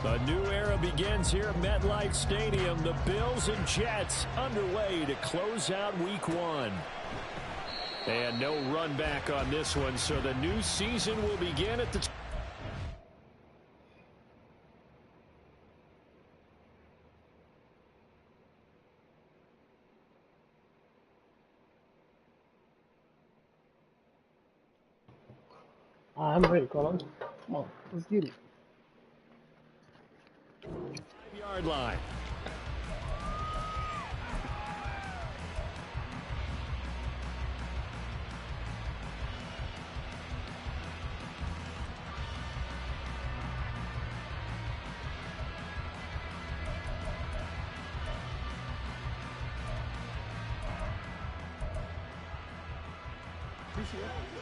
A new era begins here at MetLife Stadium. The Bills and Jets underway to close out Week 1. And no run back on this one, so the new season will begin at the... I'm ready, Colin. Come on, let's get it. 5-yard line.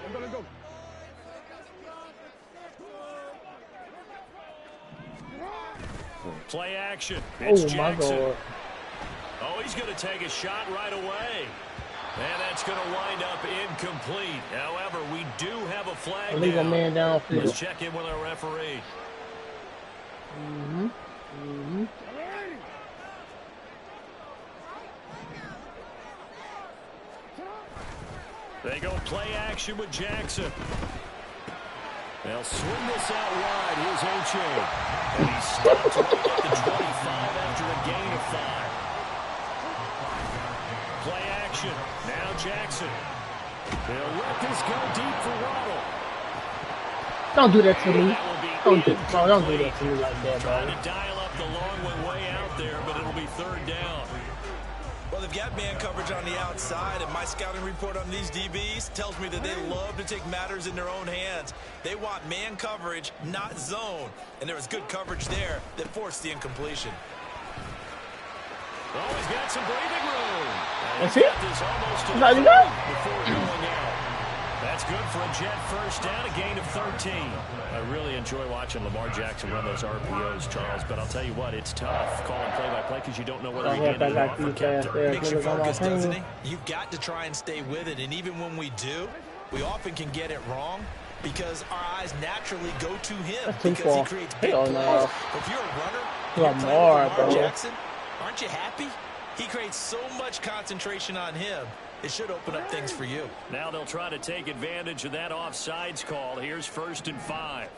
I'm gonna go. Play action. It's Jackson. My God. Oh, he's going to take a shot right away. And that's going to wind up incomplete. However, we do have a flag. Leave a man downfield. Let's check in with our referee. They go play action with Jackson. They'll swing this out wide. Here's Achane. And he stops at the 25 after a gain of 5. Play action. Now Jackson. They'll let this go deep for Waddle. Don't do that to me. Don't do that to me like that, Trying bro. to dial up the long way out there, but it'll be third down. Well, they've got man coverage on the outside, and my scouting report on these DBs tells me that they love to take matters in their own hands. They want man coverage, not zone. And there was good coverage there that forced the incompletion. Oh, he's got some breathing room. That's it? This almost Is that enough? before going out. That's good for a Jet first down, a gain of 13. I really enjoy watching Lamar Jackson run those RPOs, Charles, but I'll tell you what, it's tough calling play-by-play because you don't know whether he handed it off or kept it. Makes you focus, doesn't it? You've got to try and stay with it, and even when we do, we often can get it wrong because our eyes naturally go to him because he creates big plays. If you're a runner, you're playing Lamar Jackson, aren't you happy? He creates so much concentration on him. It should open up things for you. Now they'll try to take advantage of that offsides call. Here's 1st and 5.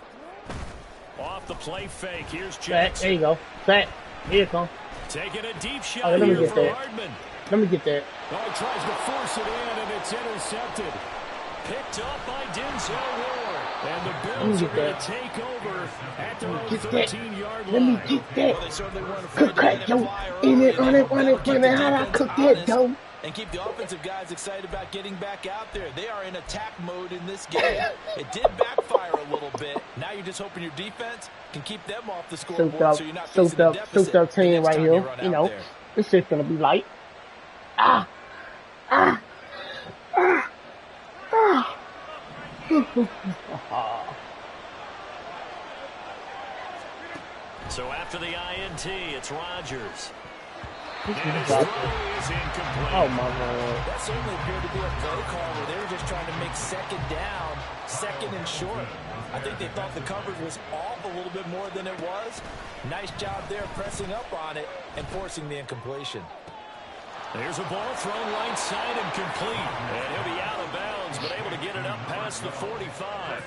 Off the play fake. Here's Jackson. There you go. Back. Here it comes. Taking a deep shot let me here get for that. Hardman. Let me get that. Oh, he tries to force it in, and it's intercepted. Picked up by Denzel Ward. And the Bills are going to take over at their own 13-yard line. Let me get that. Cook that, yo. In it, run it. How do I cook that, yo? And keep the offensive guys excited about getting back out there. They are in attack mode in this game. It did backfire a little bit. Now you're just hoping your defense can keep them off the scoreboard so you're not facing a deficit. Soaked up team right here. You know, this shit's going to be light. So after the INT, it's Rodgers. Oh, my Lord. That certainly appeared to be a play call where they were just trying to make second down, second and short. I think they thought the coverage was off a little bit more than it was. Nice job there pressing up on it and forcing the incompletion. There's a ball thrown right side and complete. And he'll be out of bounds, but able to get it up past the 45.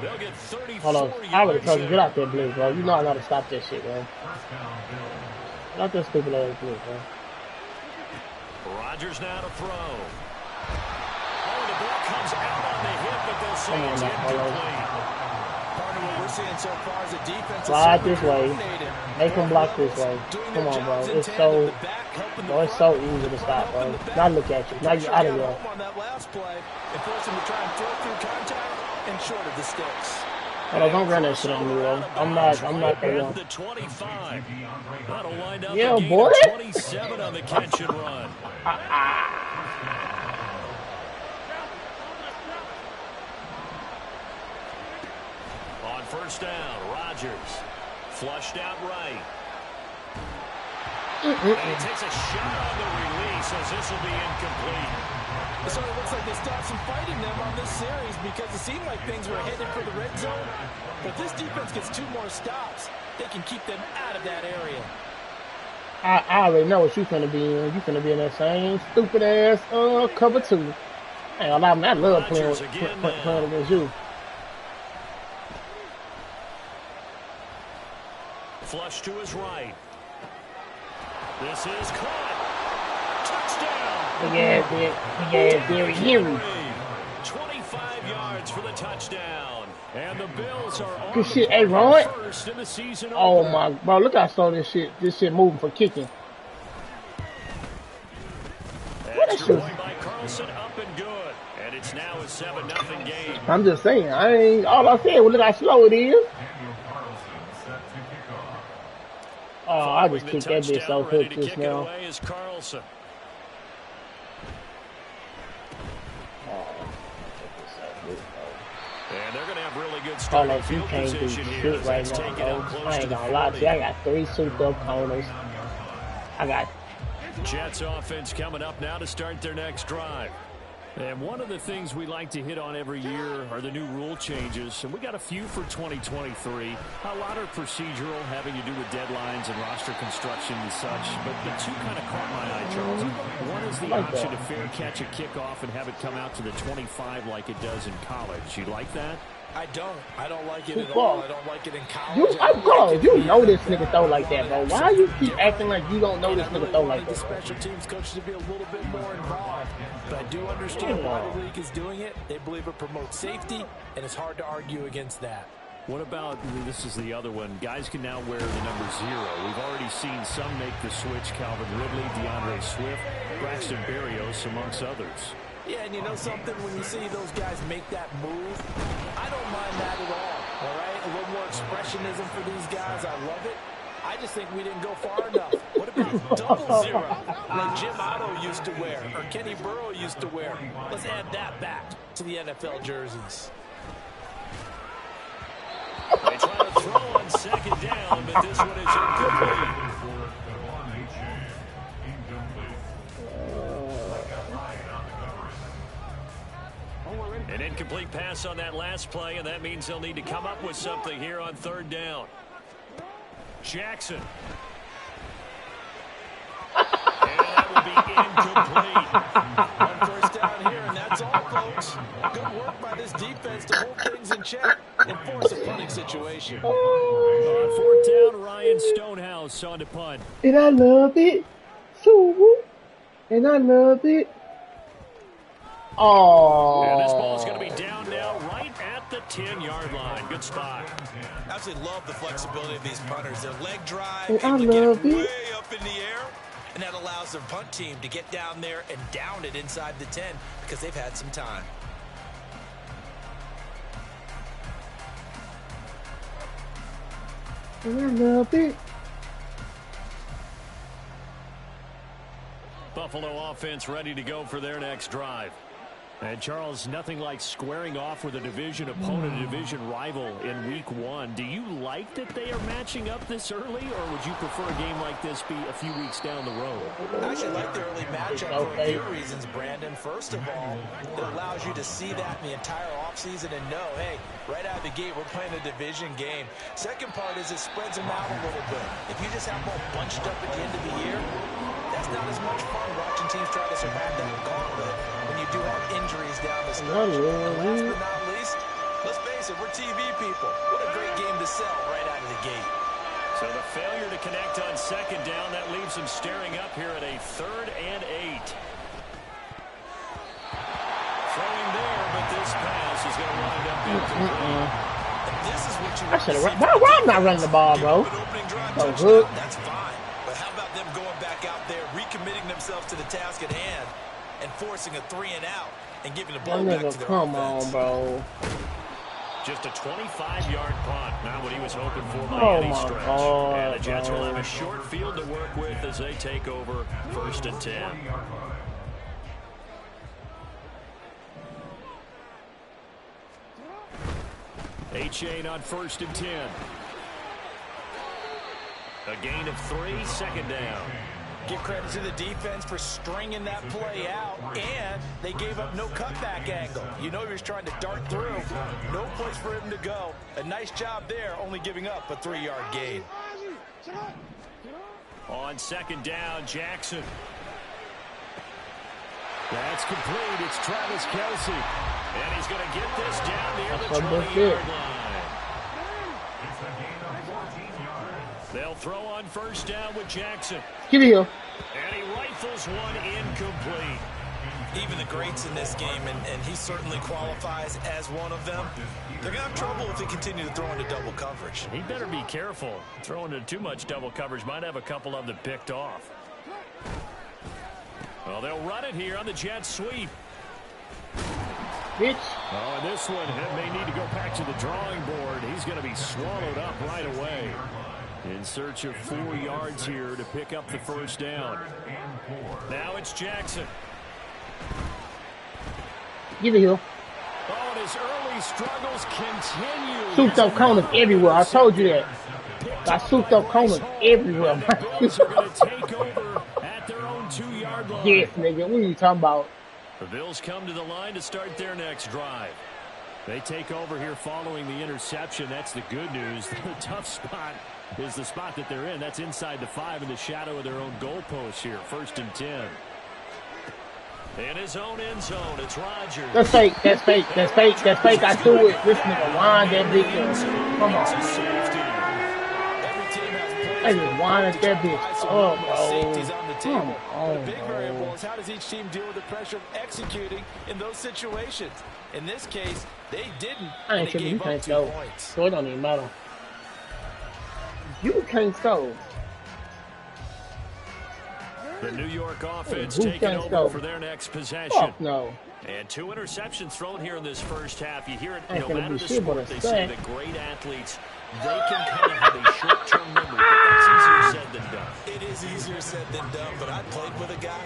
They'll get 34 Hold on. yards. I would have told you, get out there, Blue, bro. You know I got to stop that shit, bro. Not that stupid ass Blue, bro. Rodgers now to throw. Oh, the ball comes out on the hip, but they'll say it's incomplete. Partner, what we're seeing so far is a defense slide this way. Make him block this way. Come on, bro. It's so easy to stop, bro. Now look at you. Now you're out of there. On that last play and force him to try and throw through contact and short of the sticks. Hold on, don't run that shit on me, bro. I'm not the The 25. That'll wind up yeah, the boy. 27 on the catch and run. On first down, Rodgers flushed out right. And he takes a shot on the release as this will be incomplete. It sort of looks like they stopped some fighting them on this series because it seemed like things were headed for the red zone. But this defense gets 2 more stops. they can keep them out of that area. I already know what you're going to be in. You're going to be in that same stupid ass cover 2. I love playing against you. Flush to his right. This is caught. Touchdown. Yeah, Derrick Henry. 25 yards for the touchdown. And the Bills are on good shit. Hey, Ron. First in the season. Oh my, bro, look how slow this shit moving for kicking. What that shit? By Carlson, up and good. And it's now a 7-0 game. I'm just saying, all I said was look how slow it is. Oh, I just kicked that bitch so quick just now. And they're going to have really good starting field position here. Right now, I ain't gonna lie to you. I got 3 souped-up corners. I got Jets offense coming up now to start their next drive. And one of the things we like to hit on every year are the new rule changes. And we got a few for 2023. A lot are procedural, having to do with deadlines and roster construction and such. But the two kind of caught my eye, Charles. One is the option to fair catch a kickoff and have it come out to the 25 like it does in college. You like that? I don't like it at all. I don't like it in college. You know this nigga throw like that, bro. Why you keep acting like you don't know this nigga throw like that? The special teams coach to be a little bit more involved. But I do understand why the league is doing it. They believe it promotes safety, and it's hard to argue against that. What about, this is the other one, guys can now wear the number 0. We've already seen some make the switch, Calvin Ridley, DeAndre Swift, Braxton Berrios, amongst others. Yeah, and you know something? When you see those guys make that move, I don't mind that at all right? A little more expressionism for these guys. I love it. I just think we didn't go far enough. What about double 0, like Jim Otto used to wear, or Kenny Burrow used to wear? Let's add that back to the NFL jerseys. They try to throw on second down, but this one is incomplete. An incomplete pass on that last play, and that means they'll need to come up with something here on 3rd down. Jackson. And that will be incomplete. On 1st down here, and that's all, folks. Good work by this defense to hold things in check and force a punting situation. On 4th down, Ryan Stonehouse on to punt. And I love it. And I love it. Oh. And this ball's going to be down now right at the 10-yard line. Good spot. I absolutely love the flexibility of these punters. Their leg drive, able to get it way up in the air, and that allows their punt team to get down there and down it inside the 10 because they've had some time. And I love it. Buffalo offense ready to go for their next drive. And, Charles, nothing like squaring off with a division opponent, a division rival in Week 1. Do you like that they are matching up this early, or would you prefer a game like this be a few weeks down the road? I actually like the early matchup for a few reasons, Brandon. First of all, it allows you to see that in the entire offseason and know, hey, right out of the gate, we're playing a division game. Second part is it spreads them out a little bit. If you just have them all bunched up at the end of the year, that's not as much fun watching teams try to survive that gauntlet when you do have injuries down the stretch. Last but not least, let's face it, we're TV people. What a great game to sell right out of the gate. So the failure to connect on 2nd down, that leaves them staring up here at a 3rd and 8. Throwing there, but this pass is going to wind up incomplete. This is what you I should have. Why I'm not running the ball, bro? So good. That's fine. But how about them going back out there, recommitting themselves to the task at hand, and forcing a 3 and out, and giving the ball back to their come offense. on, bro. Just a 25-yard punt. Not what he was hoping for by any stretch. And the Jets will have a short field to work with as they take over 1st and 10. Achane on 1st and 10. A gain of 3, 2nd down. Give credit to the defense for stringing that play out, and they gave up no cutback angle. You know he was trying to dart through. No place for him to go. A nice job there, only giving up a 3-yard gain. On second down, Jackson. That's complete. It's Travis Kelce. And he's going to get this down near the 20-yard line. They'll throw on first down with Jackson. Give it here. And he rifles one incomplete. Even the greats in this game, and he certainly qualifies as one of them, they're going to have trouble if they continue to throw into double coverage. He better be careful. Throwing into too much double coverage might have a couple of them picked off. Well, they'll run it here on the jet sweep. Bitch. Oh, and this one may need to go back to the drawing board. He's going to be swallowed up right away. In search of 4 yards here to pick up the first down. Now it's Jackson. Give it here. Oh, and his early struggles continue. Souped up corners everywhere. I told you that. I souped up corners everywhere. The Bills are going to take over at their own 2-yard line. Yes, nigga. What are you talking about? The Bills come to the line to start their next drive. They take over here following the interception. That's the good news. The tough spot is the spot that they're in. That's inside the 5 in the shadow of their own goalpost here. 1st and 10. In his own end zone, it's Rodgers. That's fake. That's fake. That's fake. That's fake. I threw it. This nigga whined that bitch. Come on. I just whined that bitch. Oh, bro. Come on, the big variable is how does each team deal with the pressure of executing in those situations. In this case, they didn't. I ain't sure you can't go. So it don't even matter. You can't go. The New York offense taking over for their next possession. Fuck no. And 2 interceptions thrown here in this first half. You hear it, no matter the sport, they say that great athletes, they can kind of have a short-term memory, but that's easier said than done. It is easier said than done, but I played with a guy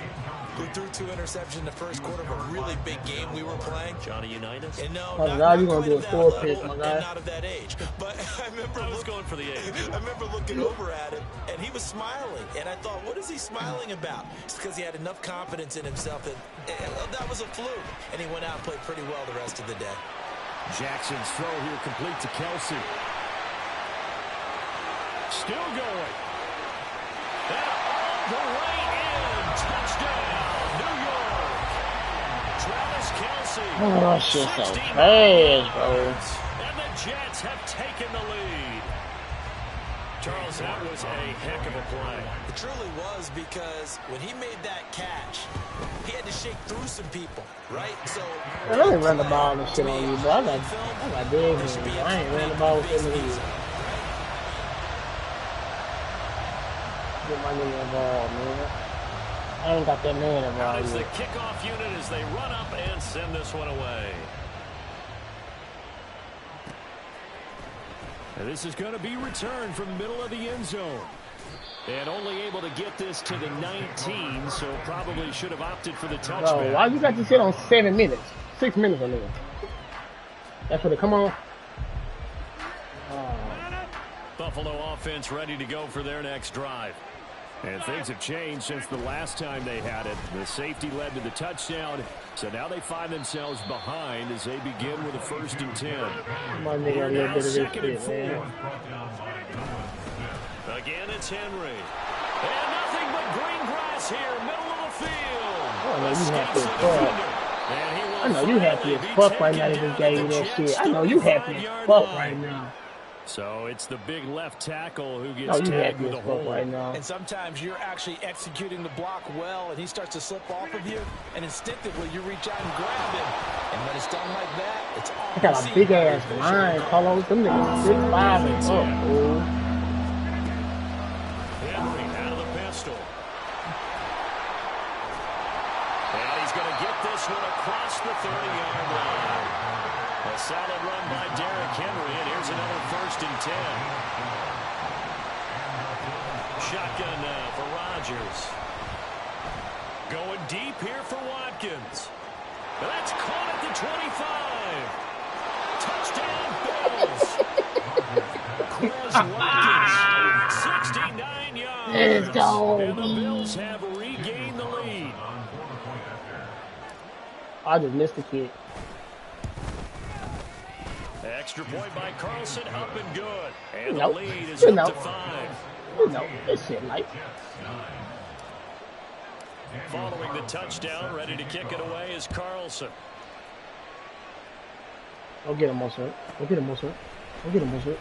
who threw 2 interceptions in the first quarter of a really big game we were playing. Johnny Unitas? And no, now you're going to do a score pick, my guy. Not of that age. But I remember I was going for the age. I remember looking over at him, and he was smiling. And I thought, what is he smiling about? It's because he had enough confidence in himself that that was a fluke. And he went out and played pretty well the rest of the day. Jackson's throw here complete to Kelce. Still going. And all the way in. Touchdown, New York. Travis Kelce. Oh, that shit's so trash, bro. And the Jets have taken the lead. Charles, that was a heck of a play. It truly was, because when he made that catch, he had to shake through some people, right? So I ain't run the ball and shit on you, but I got big hands. I ain't ran the ball with him either. Get my nigga involved, man. I ain't got that man involved. It's the kickoff unit as they run up and send this one away. And this is going to be returned from the middle of the end zone. And only able to get this to the 19, so probably should have opted for the touchback. Bro, why you got to sit on 7 minutes? 6 minutes on there. That's what it come on. Buffalo offense ready to go for their next drive. And things have changed since the last time they had it. The safety led to the touchdown, so now they find themselves behind as they begin with a 1st and 10. My nigga, a little bit of this shit, man. Again, it's Henry. And nothing but green grass here, middle of the field. I know you happy as fuck. I know you happy as fuck right now. They just gave you that shit. I know you happy as fuck right now. So it's the big left tackle who gets tagged with a hole. Right now. And sometimes you're actually executing the block well, and he starts to slip off of you, and instinctively you reach out and grab him. And when it's done like that, it's all. I got a big ass line, Carlos. Them niggas 6'5" and up, fool. Henry out of the pistol. And he's going to get this one across the 30-yard line. A solid run by Derrick Henry, and here's another 1st and 10. Shotgun now for Rodgers. Going deep here for Watkins. That's caught at the 25. Touchdown, Bills. Chris Watkins, 69 yards. Let's go. And the Bills have regained the lead. I just missed the kick. Extra point by Carlson, up and good. And nope. the lead is up to 5. No, this shit light. Following the touchdown, ready to kick it away is Carlson. Go get him, Mozart. Go get him, Mozart. Go get him, Mozart.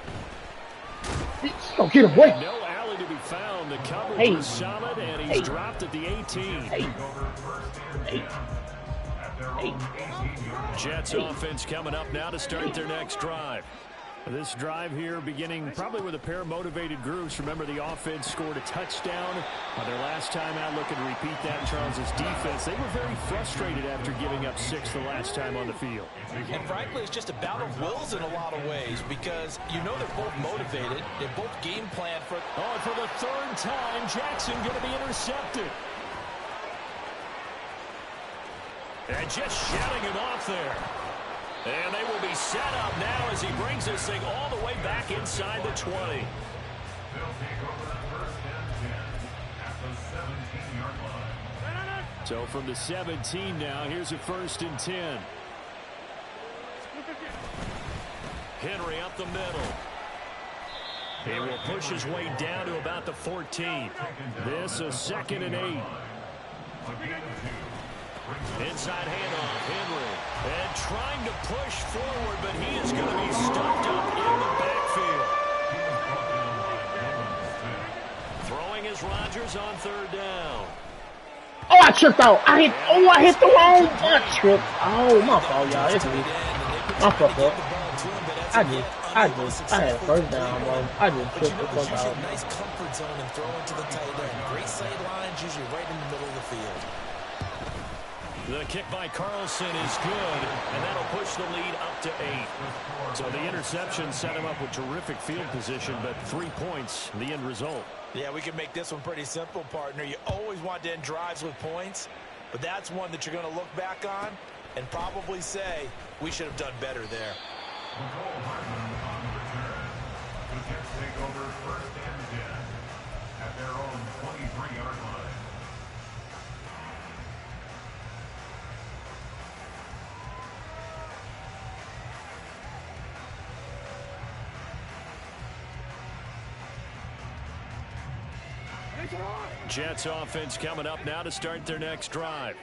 Go get him, boy. No alley to be found. The coverage is solid, and he's dropped at the 18. Jets offense coming up now to start their next drive. This drive here beginning probably with a pair of motivated groups. Remember, the offense scored a touchdown on their last time out. Looking to repeat that in Charles' defense. They were very frustrated after giving up 6 the last time on the field. And frankly, it's just a bout of wills in a lot of ways because you know they're both motivated. They both game plan for... Oh, for the 3rd time, Jackson going to be intercepted. And just shouting him off there. And they will be set up now as he brings this thing all the way back inside the 20. So from the 17 now, here's a 1st and 10. Henry up the middle. He will push his way down to about the 14. This a 2nd and 8. Inside handoff, Henry. And trying to push forward, but he is going to be stuffed up in the backfield. Throwing is Rodgers on 3rd down. Oh, I tripped out. I hit the wrong butt trip. Oh, my fault, y'all. It's me. I fucked up. I had 1st down, bro. I just tripped the fuck out. Nice comfort zone and throw into the tight end. Great sight lines, usually right in the middle of the field. The kick by Carlson is good, and that'll push the lead up to 8. So the interception set him up with terrific field position, but 3 points, the end result. Yeah, we can make this one pretty simple, partner. You always want to end drives with points, but that's one that you're going to look back on and probably say, we should have done better there. Take over 1st and 10 at their own 23-yard line. Jets offense coming up now to start their next drive.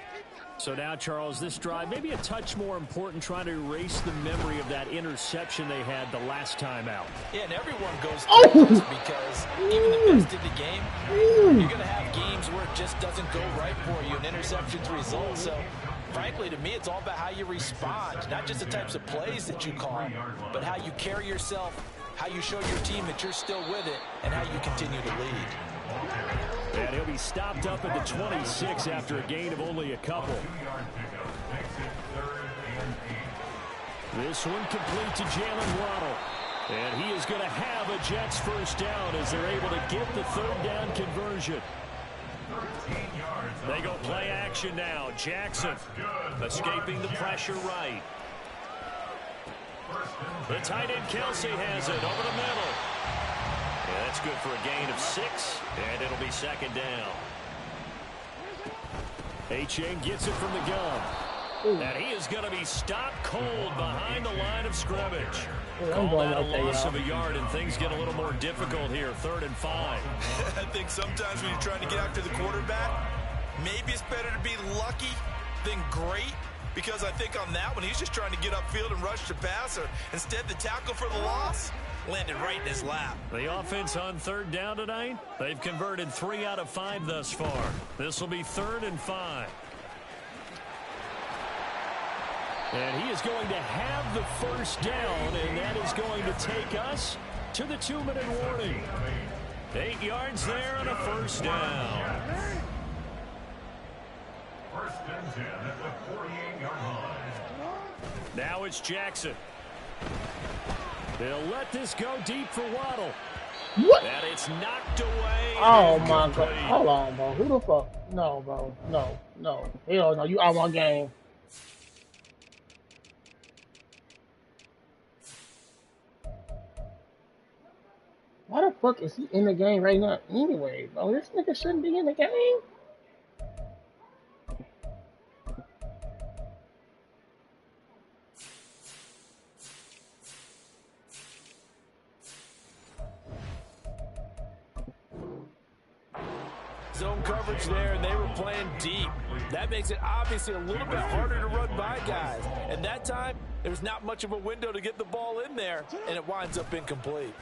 So now, Charles, this drive maybe a touch more important, trying to erase the memory of that interception they had the last time out. Yeah, and everyone goes through this because even the best in the game, you're going to have games where it just doesn't go right for you, and interceptions result. So, frankly, to me, it's all about how you respond, not just the types of plays that you call, but how you carry yourself, how you show your team that you're still with it, and how you continue to lead. And he'll be stopped up at the 26 after a gain of only a couple. This one complete to Jalen Waddle. And he is going to have a Jets 1st down as they're able to get the 3rd down conversion. They go play action now. Jackson escaping the pressure right. The tight end Kelsey has it over the middle. Yeah, that's good for a gain of 6, and it'll be 2nd down. Achane gets it from the gun. And he is going to be stopped cold behind the line of scrimmage. Call that a loss of a yard, and things get a little more difficult here, 3rd and 5. I think sometimes when you're trying to get after the quarterback, maybe it's better to be lucky than great. Because I think on that one, he's just trying to get upfield and rush the passer. Instead, the tackle for the loss landed right in his lap. The offense on 3rd down tonight, they've converted 3 out of 5 thus far. This will be 3rd and 5. And he is going to have the 1st down, and that is going to take us to the 2-minute warning. 8 yards there and a 1st down. 1st and 10 at the 48-yard line. Now it's Jackson. They'll let this go deep for Waddle. What? And it's knocked away. Oh, my God. Hold on, bro. Who the fuck? No, bro. No. Hell no. You out my game. Why the fuck is he in the game right now anyway, bro? This nigga shouldn't be in the game. Zone coverage there, and they were playing deep. That makes it obviously a little bit harder to run by guys. And that time, there's not much of a window to get the ball in there, and it winds up incomplete.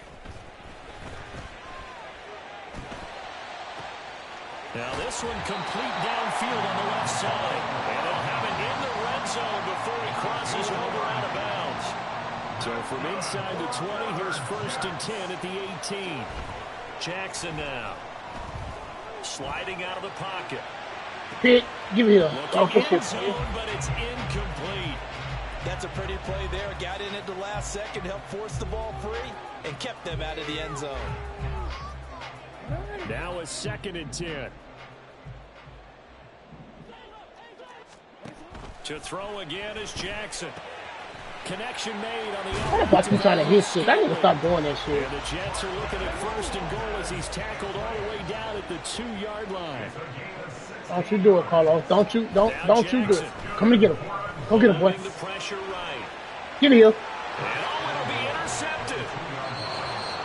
Now this one complete downfield on the left side. And they'll have it in the red zone before he crosses over out of bounds. So from inside the 20, here's 1st and 10 at the 18. Jackson now. Sliding out of the pocket. Pick, give it here. Looking in zone, but it's incomplete. That's a pretty play there. Got in at the last second, helped force the ball free, and kept them out of the end zone. Now a 2nd and 10. To throw again is Jackson. Connection made on the I thought you trying to hit shit. I need to stop doing that shit. And the Jets are looking at 1st and goal as he's tackled all the way down at the 2-yard line. Don't you do it, Carlos. Don't you do it. Come to get him. Go get him, boy. The pressure right. Get here. And it'll be intercepted.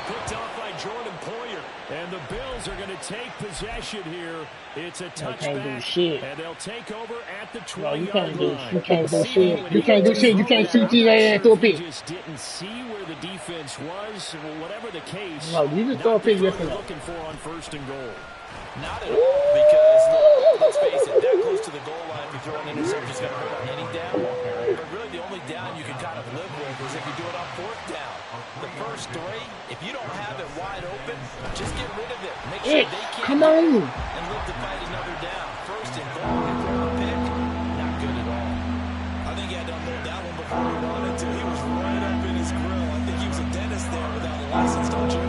Picked off by Jordan Poyer. And the Bills are going to take possession here. It's a touchback. Can't do shit. And they'll take over at the 20-yard No, you can't do line. You can't do shit. You can't do shit. You can't shoot your ass through a pick. Just didn't see where the defense was. Well, whatever the case. No, you just throw a pick yesterday. Looking for on 1st and goal. Not at all, because let's face it, that close to the goal line, if you throw an interception, is going to hurt on any down. But really, the only down you can kind of live with is if you do it on 4th down. The first 3, if you don't have it wide open, just get rid of it. Make sure they can't come on. And live to fight another down. 1st and goal, and throw a pick, not good at all. I think he had to unload that one before he wanted to. He was right up in his grill. I think he was a dentist there without a license, don't you?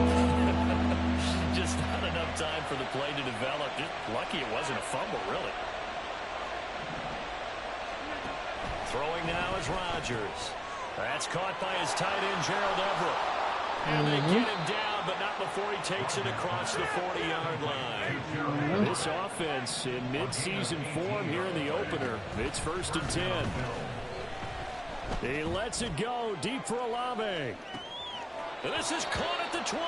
Just not enough time for the play to develop. Just lucky it wasn't a fumble, really. Throwing now is Rodgers. That's caught by his tight end, Gerald Everett. And they get him down, but not before he takes it across the 40-yard line. This offense in mid-season form here in the opener. It's 1st and 10. He lets it go deep for Olave. This is caught at the 20.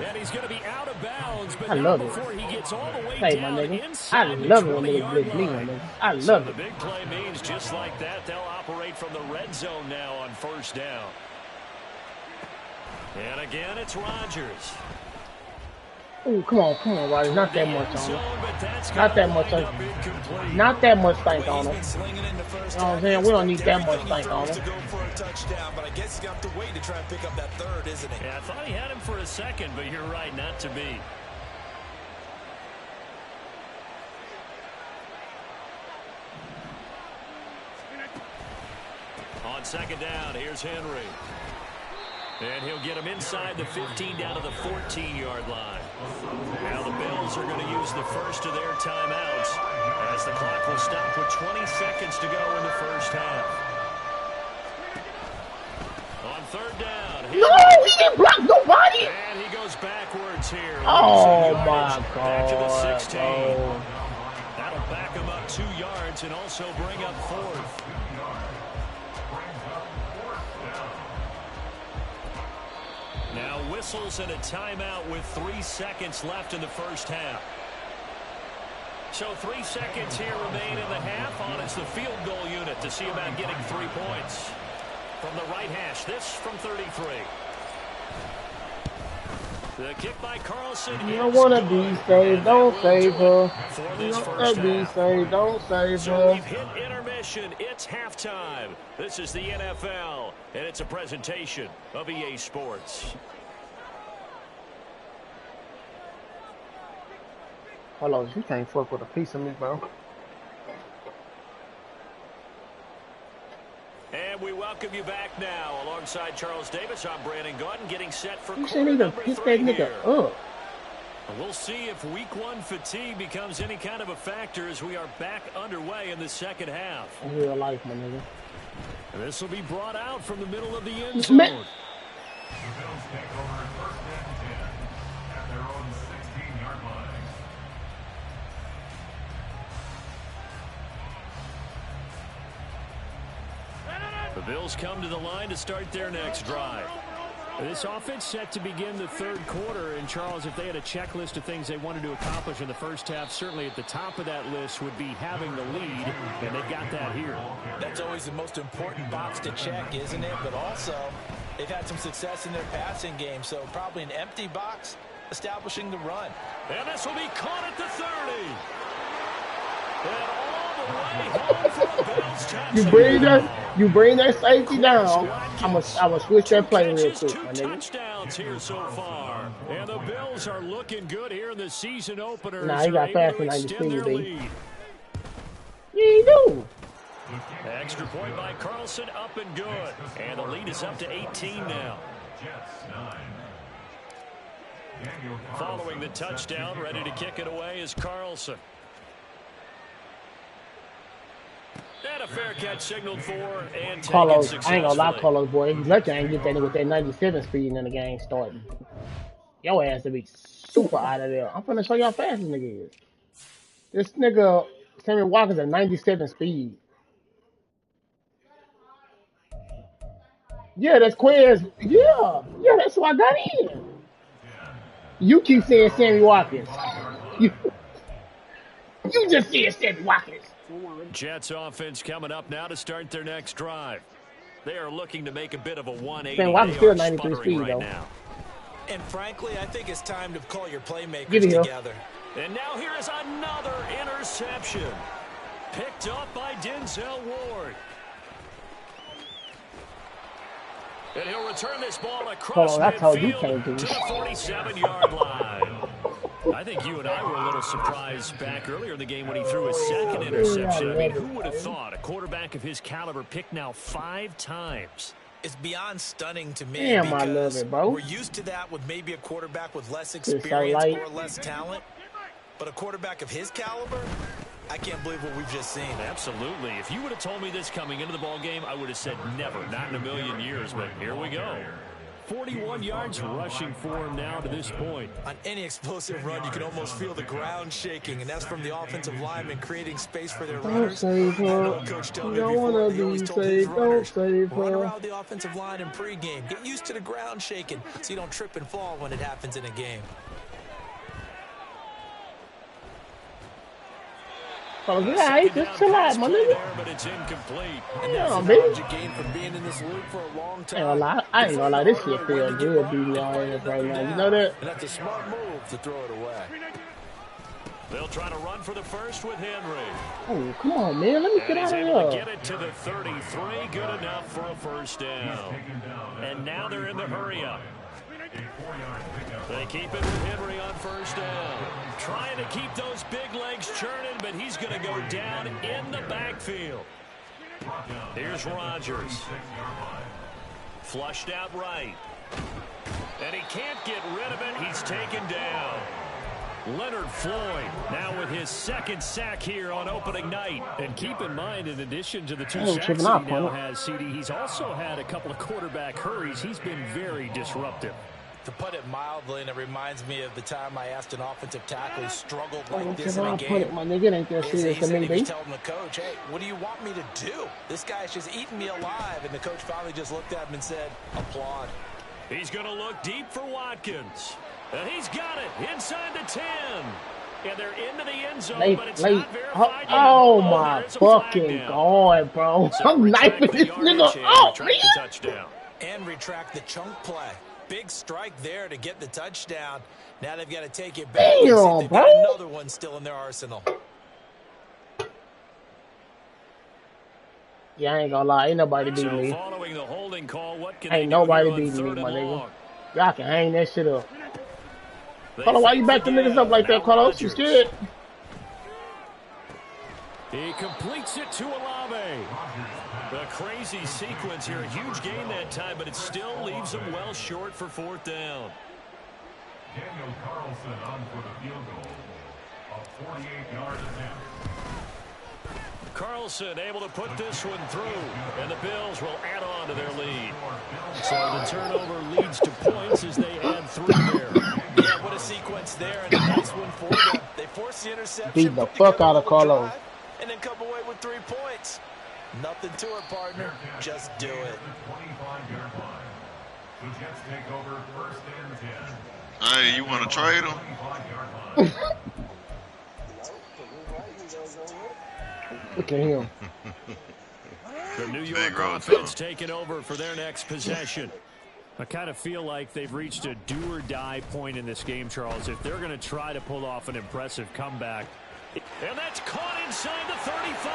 And he's going to be out of bounds, but not before he gets all the way down inside the 20-yard line. I love The it. big play means just like that, they'll operate from the red zone now on 1st down. And again, it's Rodgers. Ooh, come on, Rodgers. Not that much on him. Not that much on him. Not that much stank on him. You know what I'm saying? We don't need that much stank on him. But I guess he's got to wait to try and pick up that 3rd, isn't he? Yeah, I thought he had him for a second, but you're right, not to be. On 2nd down, here's Henry. And he'll get him inside the 15 down to the 14-yard line. Now the Bills are going to use the first of their timeouts as the clock will stop with 20 seconds to go in the first half. On 3rd down. No, he didn't block nobody. And he goes backwards here. Oh, my God. Back to the 16. That'll back him up 2 yards and also bring up 4th. Now whistles and a timeout with 3 seconds left in the first half. So 3 seconds here remain in the half. On it's the field goal unit to see about getting 3 points. From the right hash, this from 33. The kick by Carlson. You don't want to be saved, don't save her. You don't want to be saved, don't save So her. we've hit intermission. It's halftime. This is the NFL, and it's a presentation of EA Sports. Hold on, you can't fuck with a piece of me, bro. And we welcome you back now. Alongside Charles Davis, I'm Brandon Gordon, getting set for You quarter shouldn't even number pick 3 that nigga here. up. And we'll see if week 1 fatigue becomes any kind of a factor as we are back underway in the second half. In real life, my nigga. And this will be brought out from the middle of the end zone. Bills come to the line to start their next drive. This offense set to begin the third quarter. And, Charles, if they had a checklist of things they wanted to accomplish in the first half, certainly at the top of that list would be having the lead, and they got that here. That's always the most important box to check, isn't it? But also, they've had some success in their passing game, so probably an empty box establishing the run. And this will be caught at the 30. And all the way home for a Bills touchdown. You bring that safety down. I'm gonna switch that play real quick, my nigga. Touchdowns here so far, and the Bills are looking good here in the season opener. Nah, he got fast and 90 speed, baby. Yeah, he do. Extra point by Carlson, up and good, and the lead is up to 18 now. Following the touchdown, ready to kick it away is Carlson. And a fair catch signaled for and Carlos, I ain't gonna lie, Carlos, boy. He's lucky I ain't get that with that 97 speed in the game starting. Your ass to be super out of there. I'm finna show y'all fast this nigga is. This nigga, Sammy Walker's at 97 speed. Yeah, that's Quez. Yeah, that's who I got in. You keep saying Sammy Watkins. You just said Sammy Watkins. Jets offense coming up now to start their next drive. They are looking to make a bit of a 180. Sam Watkins still 93 speed right though. Now. And frankly, I think it's time to call your playmakers together. And now here is another interception. Picked up by Denzel Ward. And he'll return this ball across midfield to the 47-yard line. I think you and I were a little surprised back earlier in the game when he threw his second interception. I mean, who would have thought a quarterback of his caliber picked now 5 times? It's beyond stunning to me. Damn, because I love it, bro. We're used to that with maybe a quarterback with less experience or less talent. But a quarterback of his caliber, I can't believe what we've just seen. Absolutely. If you would have told me this coming into the ball game, I would have said never, not in a million years. But here we go. 41 yards rushing for him now to this point. On any explosive run, you can almost feel the ground shaking, and that's from the offensive linemen creating space for their runners. Don't save her. Coach told me You don't want to be saved. Don't save her. Run around the offensive line in pregame. Get used to the ground shaking so you don't trip and fall when it happens in a game. Oh, yeah, just chill out, my nigga. But it's incomplete. Yeah, baby. From being in this league for a long time. I ain't gonna lie, this shit feel good beating y'all ass right now. You know that? And that's a smart move to throw it away. They'll try to run for the first with Henry. Oh, come on, man. Let me get out of here. To here. get it to the 33. Good enough for a first down. And now they're in the hurry-up. They keep it with Henry on first down. Trying to keep those big legs churning, but he's going to go down in the backfield. Here's Rodgers. Flushed out right. And he can't get rid of it. He's taken down. Leonard Floyd now with his second sack here on opening night. And keep in mind, in addition to the 2 sacks he now has, CD, he's also had a couple of quarterback hurries. He's been very disruptive. To put it mildly, and it reminds me of the time I asked an offensive tackle who struggled like this in a game. My nigga ain't that serious to me, he was telling the coach, hey, what do you want me to do? This guy's just eating me alive. And the coach finally just looked at him and said, applaud. He's going to look deep for Watkins. And he's got it inside the 10. And they're into the end zone, but it's not verified. Oh, my fucking God, bro. I'm knifing this nigga out, touchdown. And retract the chunk play. Big strike there to get the touchdown. Now they've got to take it back. Damn, bro. Another one still in their arsenal. Yeah, I ain't gonna lie. Ain't nobody beating me. Following the holding call, what can ain't nobody beating me, my nigga. Y'all can hang that shit up. Carlos, why you back the niggas up like that, Carlos? You scared? He completes it to Olave. A crazy sequence here. A huge gain that time, but it still leaves him well short for 4th down. Daniel Carlson on for the field goal. A 48-yard attempt. Carlson able to put this one through, and the Bills will add on to their lead. So the turnover leads to points as they add 3 there. Yeah, what a sequence there, and a nice one for them. They force the interception. Beat the fuck out of Carlos. And then come away with 3 points. Nothing to it, partner. Just do it. 25-yard line. The Jets take over first and 10. Hey, you want to trade him? 25-yard line. Look at him. The New York offense taking over for their next possession. I kind of feel like they've reached a do-or-die point in this game, Charles. If they're going to try to pull off an impressive comeback. And that's caught inside the 35.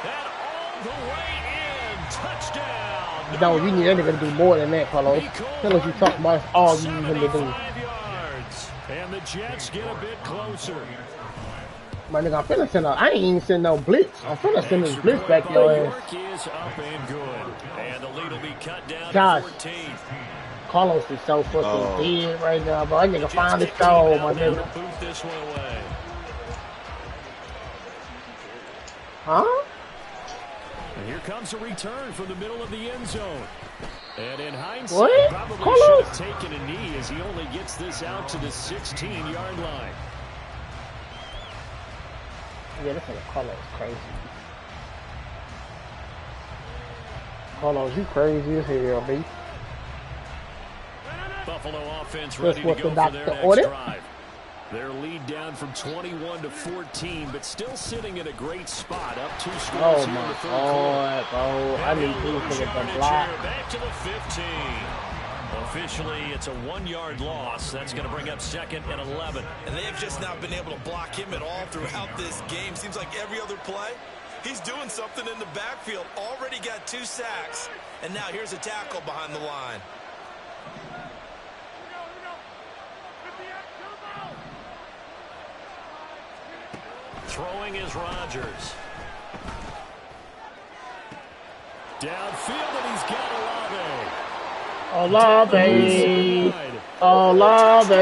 And all the way in. Touchdown. No, you need anything to do more than that, Carlos. Tell us you talking about all you need him to do. Yards. And the Jets get a bit closer. My nigga, I'm finna send I ain't even send no blitz. I'm finna send this blitz back your ass. Is up and good. And the lead will be cut down Josh. to 14. Carlos is so fucking dead right now, bro. That nigga finally stole, my nigga. Boot this one away. Huh? And here comes a return from the middle of the end zone. And in hindsight, What? probably Carlos? should have taken a knee as he only gets this out to the 16-yard line. Yeah, this nigga Carlos crazy. Carlos, you crazy as hell, B. Buffalo offense That's ready to what go the for their doctor next ordered. drive. Their lead down from 21 to 14, but still sitting in a great spot. Up 2 scores Oh here in my the third God, quarter. bro. I need these niggas to block. Back to the 15. Officially, it's a 1-yard loss. That's going to bring up 2nd and 11. And they've just not been able to block him at all throughout this game. Seems like every other play, he's doing something in the backfield. Already got 2 sacks. And now here's a tackle behind the line. Throwing is Rodgers. Downfield, and he's got Olave. Olave.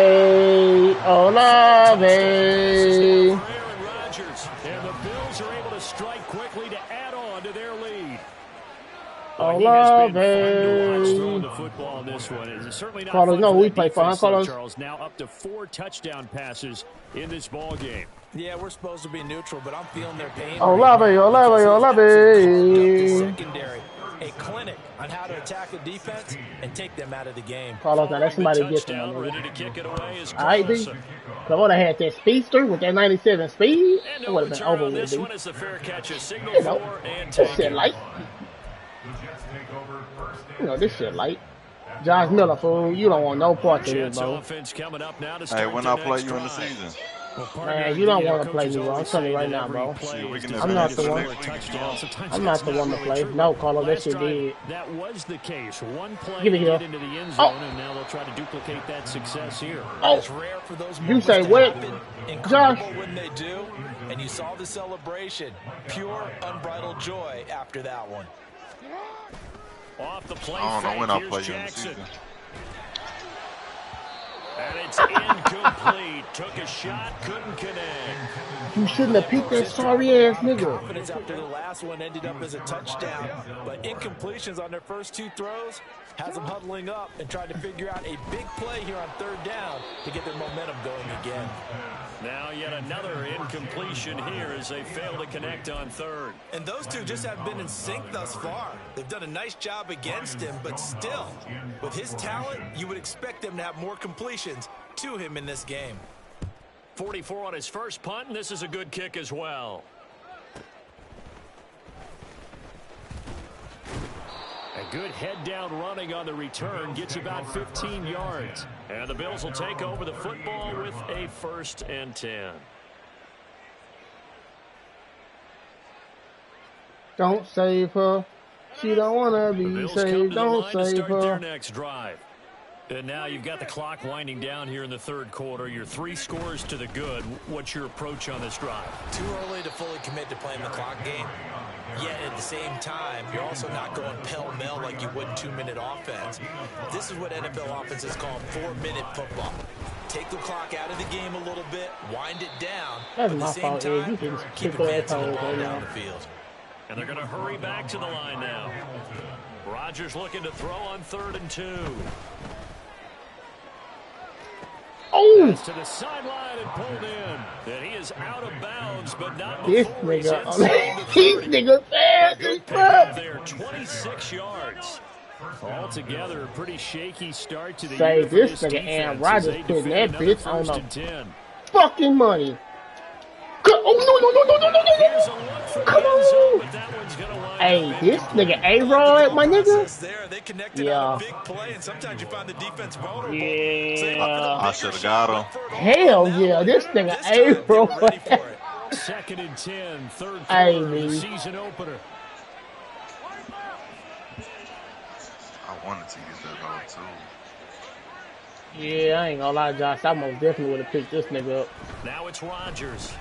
Olave. Aaron Rodgers, and the Bills are able to strike quickly to add on to their lead. Olave. Throwing the football in this one. It's certainly not Carlos, fun no, for we that play fine, defense, though, Carlos. Charles. Now up to 4 touchdown passes in this ball game. Yeah, we're supposed to be neutral, but I'm feeling their pain. Olave, Olave, Olave. Secondary, a clinic on how to attack a defense and take them out of the game. Carlos, now let somebody get them. Touchdown, ready to kick it away is All right, B. Carlson. I would have had that speedster with that 97 speed. And It no would have been return over on with, this B. one as the fair catch is signaled You know, for and this shit taken. light. The Jets take over first and You know, this shit light. Josh Miller, fool. You don't want no part of this, Jets bro. offense coming up now to Hey, start when their I play next you in the drive. season? Well, Man, you don't want to play me, bro. I'm telling you right now, bro. Shit, we can I'm not the one. I'm not the one to play. No, Carlos, that shit did. That was the case. One play Give to it here. get into the end zone, and now they'll try to duplicate that success here. Oh, It's rare for those you moments say to what? happen. Josh? Incredible when they do, and you saw the celebration. Pure, unbridled joy after that one. Off the play I don't know fake, when I'll here's play you in the Jackson. season. And it's incomplete. Took a shot, couldn't connect. You shouldn't have picked that sorry ass nigga. Confidence after the last one ended up as a touchdown, but incompletions on their first 2 throws has them huddling up and trying to figure out a big play here on 3rd down to get their momentum going again. Now yet another incompletion here as they fail to connect on 3rd. And those two just have been in sync thus far. They've done a nice job against him, but still, with his talent, you would expect them to have more completions to him in this game. 44 on his first punt, and this is a good kick as well. A good head-down running on the return gets about 15 yards. And the Bills will take over the football with a 1st and 10. Don't save her. She don't want to The be Bills come to saved. the Don't line to save start their her. next drive. And now you've got the clock winding down here in the 3rd quarter. Your 3 scores to the good. What's your approach on this drive? Too early to fully commit to playing the clock game. Yet at the same time, you're also not going pell-mell like you would in 2-minute offense. This is what NFL offenses call 4-minute football. Take the clock out of the game a little bit, wind it down, That's but at my the same fault, Ed. time, You can keep kick their advancing the toes ball right down now. the field. And they're going to hurry back to the line now. Rodgers looking to throw on 3rd and 2. Oh! Pass to the sideline and pulled in. And he is out of bounds, but not before he's inside the 30. These niggas fast as fuck. There, 26 yards. Altogether, a pretty shaky start to the Say year for this this nigga Aaron defense. Rodgers putting that bitch on First the and 10. fucking money. Oh, Here's a look for the end zone, but that one's gonna wind Hey, up this nigga A-Rod, my nigga. There, they connected Yeah. on a big play, and sometimes you find the defense vulnerable. Yeah. I should have got him. Hell yeah, this nigga A-Rod. Second and 10, third Hey, quarter, the man. season opener. I wanted to use that ball too. Yeah, I ain't gonna lie, Josh. I most definitely would have picked this nigga up. Now it's Rodgers.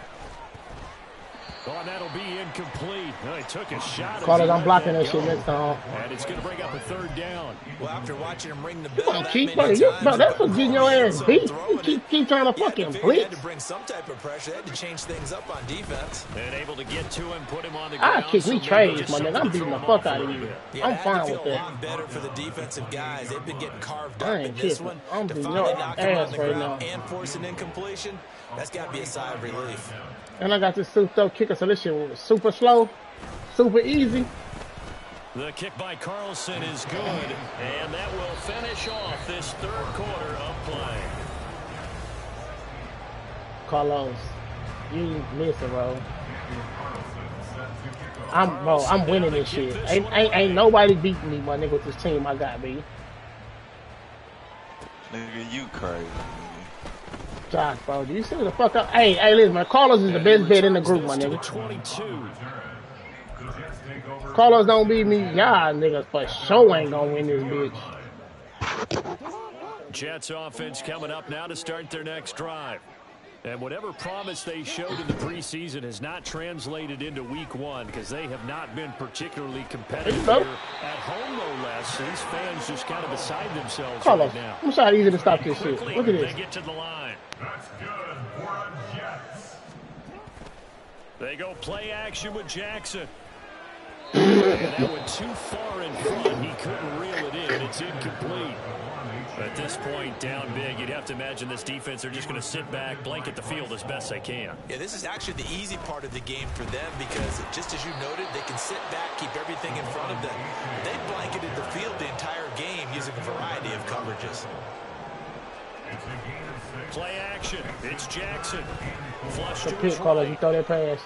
Oh, and that'll be incomplete. Well, he took a shot. Carlos, I'm let blocking that go. shit next time. And it's going to bring up a third down. Well, after watching him ring the Come bell, on, that Chief, many bro. times, Bro, that's what getting your ass so beat. throwing You it, keep trying to yeah, fucking they had blitz. to bring some type of pressure. They had to change things up on defense. And able to get to him, put him on the I ground. kick me so trades, just my nigga. something I'm to beating throw the him fuck off out a of little you. bit. Yeah, I'm it had fine to with feel a that. lot better for the defensive guys. They've been getting carved up I ain't in this tripping. one. I'm To beating finally your knock him on ass the right ground now. and force an incompletion, that's got to be a sigh of relief. And I got this souped up kicker, so this shit was super slow, super easy. The kick by Carlson is good, and that will finish off this third quarter of play. Carlos, you listen, bro. I'm winning this shit. Ain't nobody beating me, my nigga, with this team I got, baby. Nigga, you crazy. Josh, bro, do you see what the fuck up? Hey, listen, man. Carlos is the best bet in the group, my nigga. 22. Carlos don't beat me. Y'all niggas for sure ain't gonna win this bitch. Jets offense coming up now to start their next drive. And whatever promise they showed in the preseason has not translated into week one because they have not been particularly competitive here at home, no less. These fans just kind of beside themselves Carlos, right now. I'm sorry, easy to stop this shit. Quickly, Look at this. they get to the line. That's good for a Jets. They go play action with Jackson. And that went too far in front. He couldn't reel it in. It's incomplete. At this point, down big, you'd have to imagine this defense are just going to sit back, blanket the field as best they can. Yeah, this is actually the easy part of the game for them because, just as you noted, they can sit back, keep everything in front of them. They blanketed the field the entire game using a variety of coverages. Play action. It's Jackson. Flush The to pitch, his Carlos, you right. throw that pass.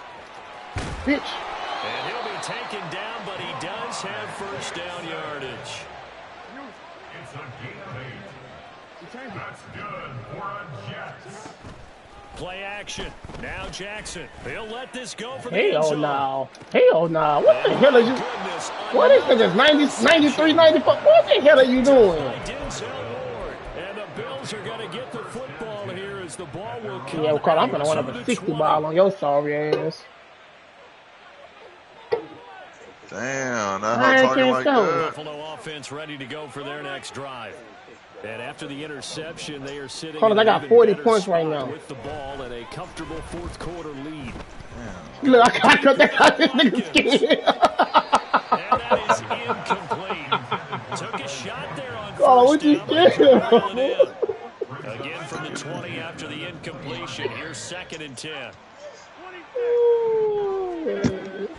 Bitch. And he'll be taken down, but he does have first down yardage. It's a gain of 8. That's good for a Jets. Play action. Now Jackson. He'll let this go for the end Hell zone. no. Hell no. What the hell are you? Goodness, What is niggas 90, 93, 94? What the hell are you doing? Denzel Ward. And the Bills are going to get the football here as the ball will come. Yeah, Carl, I'm gonna run up a 60 ball on your sorry ass. Damn, that I whole talking can't like go. that. Buffalo offense ready to go for their next drive. And after the interception, they are sitting Carlos, in I an got even 40 better points right spot now. with the ball and a comfortable fourth quarter lead. Look, I cut that out this nigga's skin. And that is incomplete. Took a shot there on Oh, first what you down, but scared couldn't of? reel it in. Again from the 20 after the incompletion. Here's second and 10.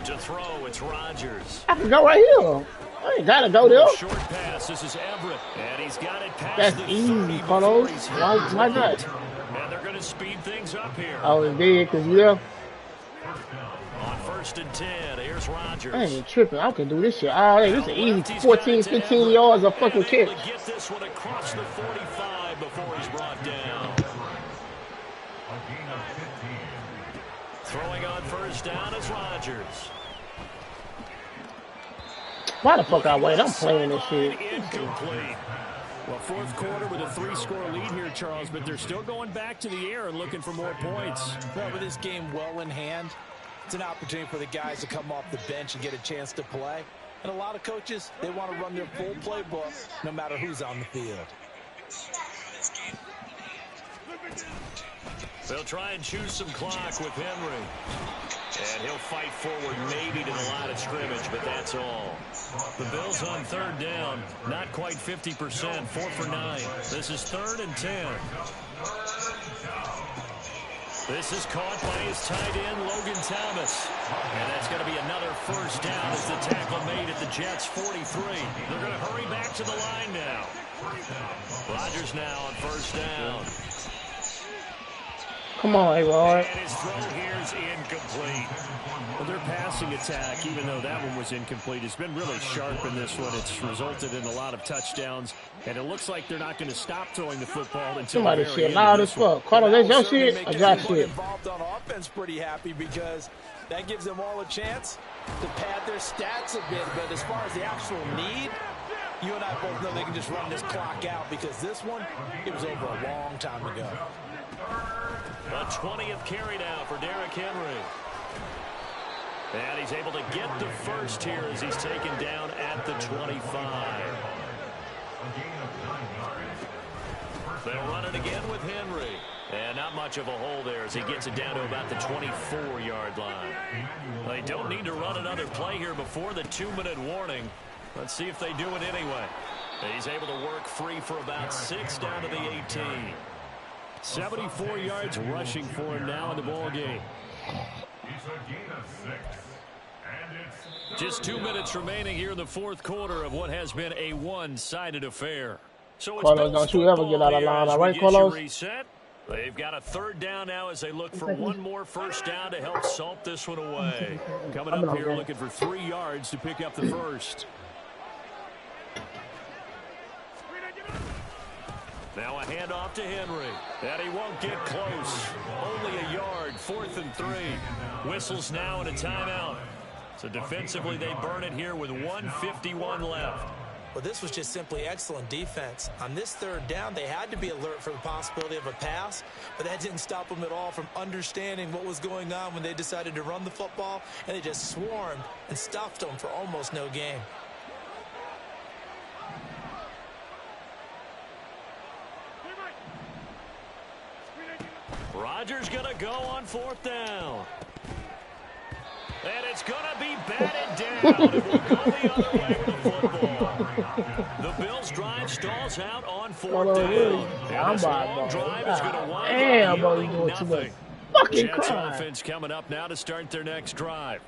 To throw, it's Rodgers. I can go right here. I ain't gotta go there. Short pass. This is Everett. And he's got it past That's the easy, 30 Carlos. before he's hit. Why not? And they're going to speed things up here. I was dead because yeah, On first and 10, here's Rodgers. I ain't tripping. I can do this shit all day. This is easy 14, 15 yards of fucking And able catch. to get this one across the 45 before he's brought down. A gain of 15. Throwing on first down is Rodgers. Why the fuck I wait? I'm playing this shit. Incomplete. Well, fourth quarter with a 3-score lead here, Charles, but they're still going back to the air and looking for more points. Well, with this game well in hand, it's an opportunity for the guys to come off the bench and get a chance to play. And a lot of coaches, they want to run their full playbook no matter who's on the field. They'll try and choose some clock with Henry. And he'll fight forward maybe to the line of scrimmage, but that's all. The Bills on third down, not quite 50%, 4 for 9. This is 3rd and 10. This is caught by his tight end, Logan Thomas. And that's going to be another first down as the tackle made at the Jets' 43. They're going to hurry back to the line now. Rodgers now on first down. Come on, A-Rod. And his throw here is incomplete. Well, their passing attack, even though that one was incomplete, has been really sharp in this one. It's resulted in a lot of touchdowns, and it looks like they're not going to stop throwing the football until somebody shit loud as fuck. Carter, that's your shit. I got shit. Involved on offense, pretty happy because that gives them all a chance to pad their stats a bit. But as far as the actual need, you and I both know they can just run this clock out because this one, it was over a long time ago. A 20th carry now for Derrick Henry. And he's able to get the first here as he's taken down at the 25. They'll run it again with Henry. And not much of a hole there as he gets it down to about the 24-yard line. They don't need to run another play here before the 2-minute warning. Let's see if they do it anyway. He's able to work free for about 6 down to the 18. 74 yards rushing for him now in the ball game. Just 2 minutes remaining here in the fourth quarter of what has been a one-sided affair. So Carlos, don't you ever get out of line, all right, Carlos? Reset. They've got a third down now as they look for one more first down to help salt this one away. Coming up here looking for 3 yards to pick up the first. Now a handoff to Henry. And he won't get close. Only a yard, 4th and 3. Whistles now and a timeout. So defensively they burn it here with 1:51 left. Well, this was just simply excellent defense. On this third down, they had to be alert for the possibility of a pass, but that didn't stop them at all from understanding what was going on when they decided to run the football, and they just swarmed and stuffed them for almost no gain. Rodgers going to go on 4th down. And it's going to be batted down. It will go the other way with the football. The Bills' drive stalls out on 4th down. And this long drive is going to wind up yielding nothing. Jets offense coming up now to start their next drive.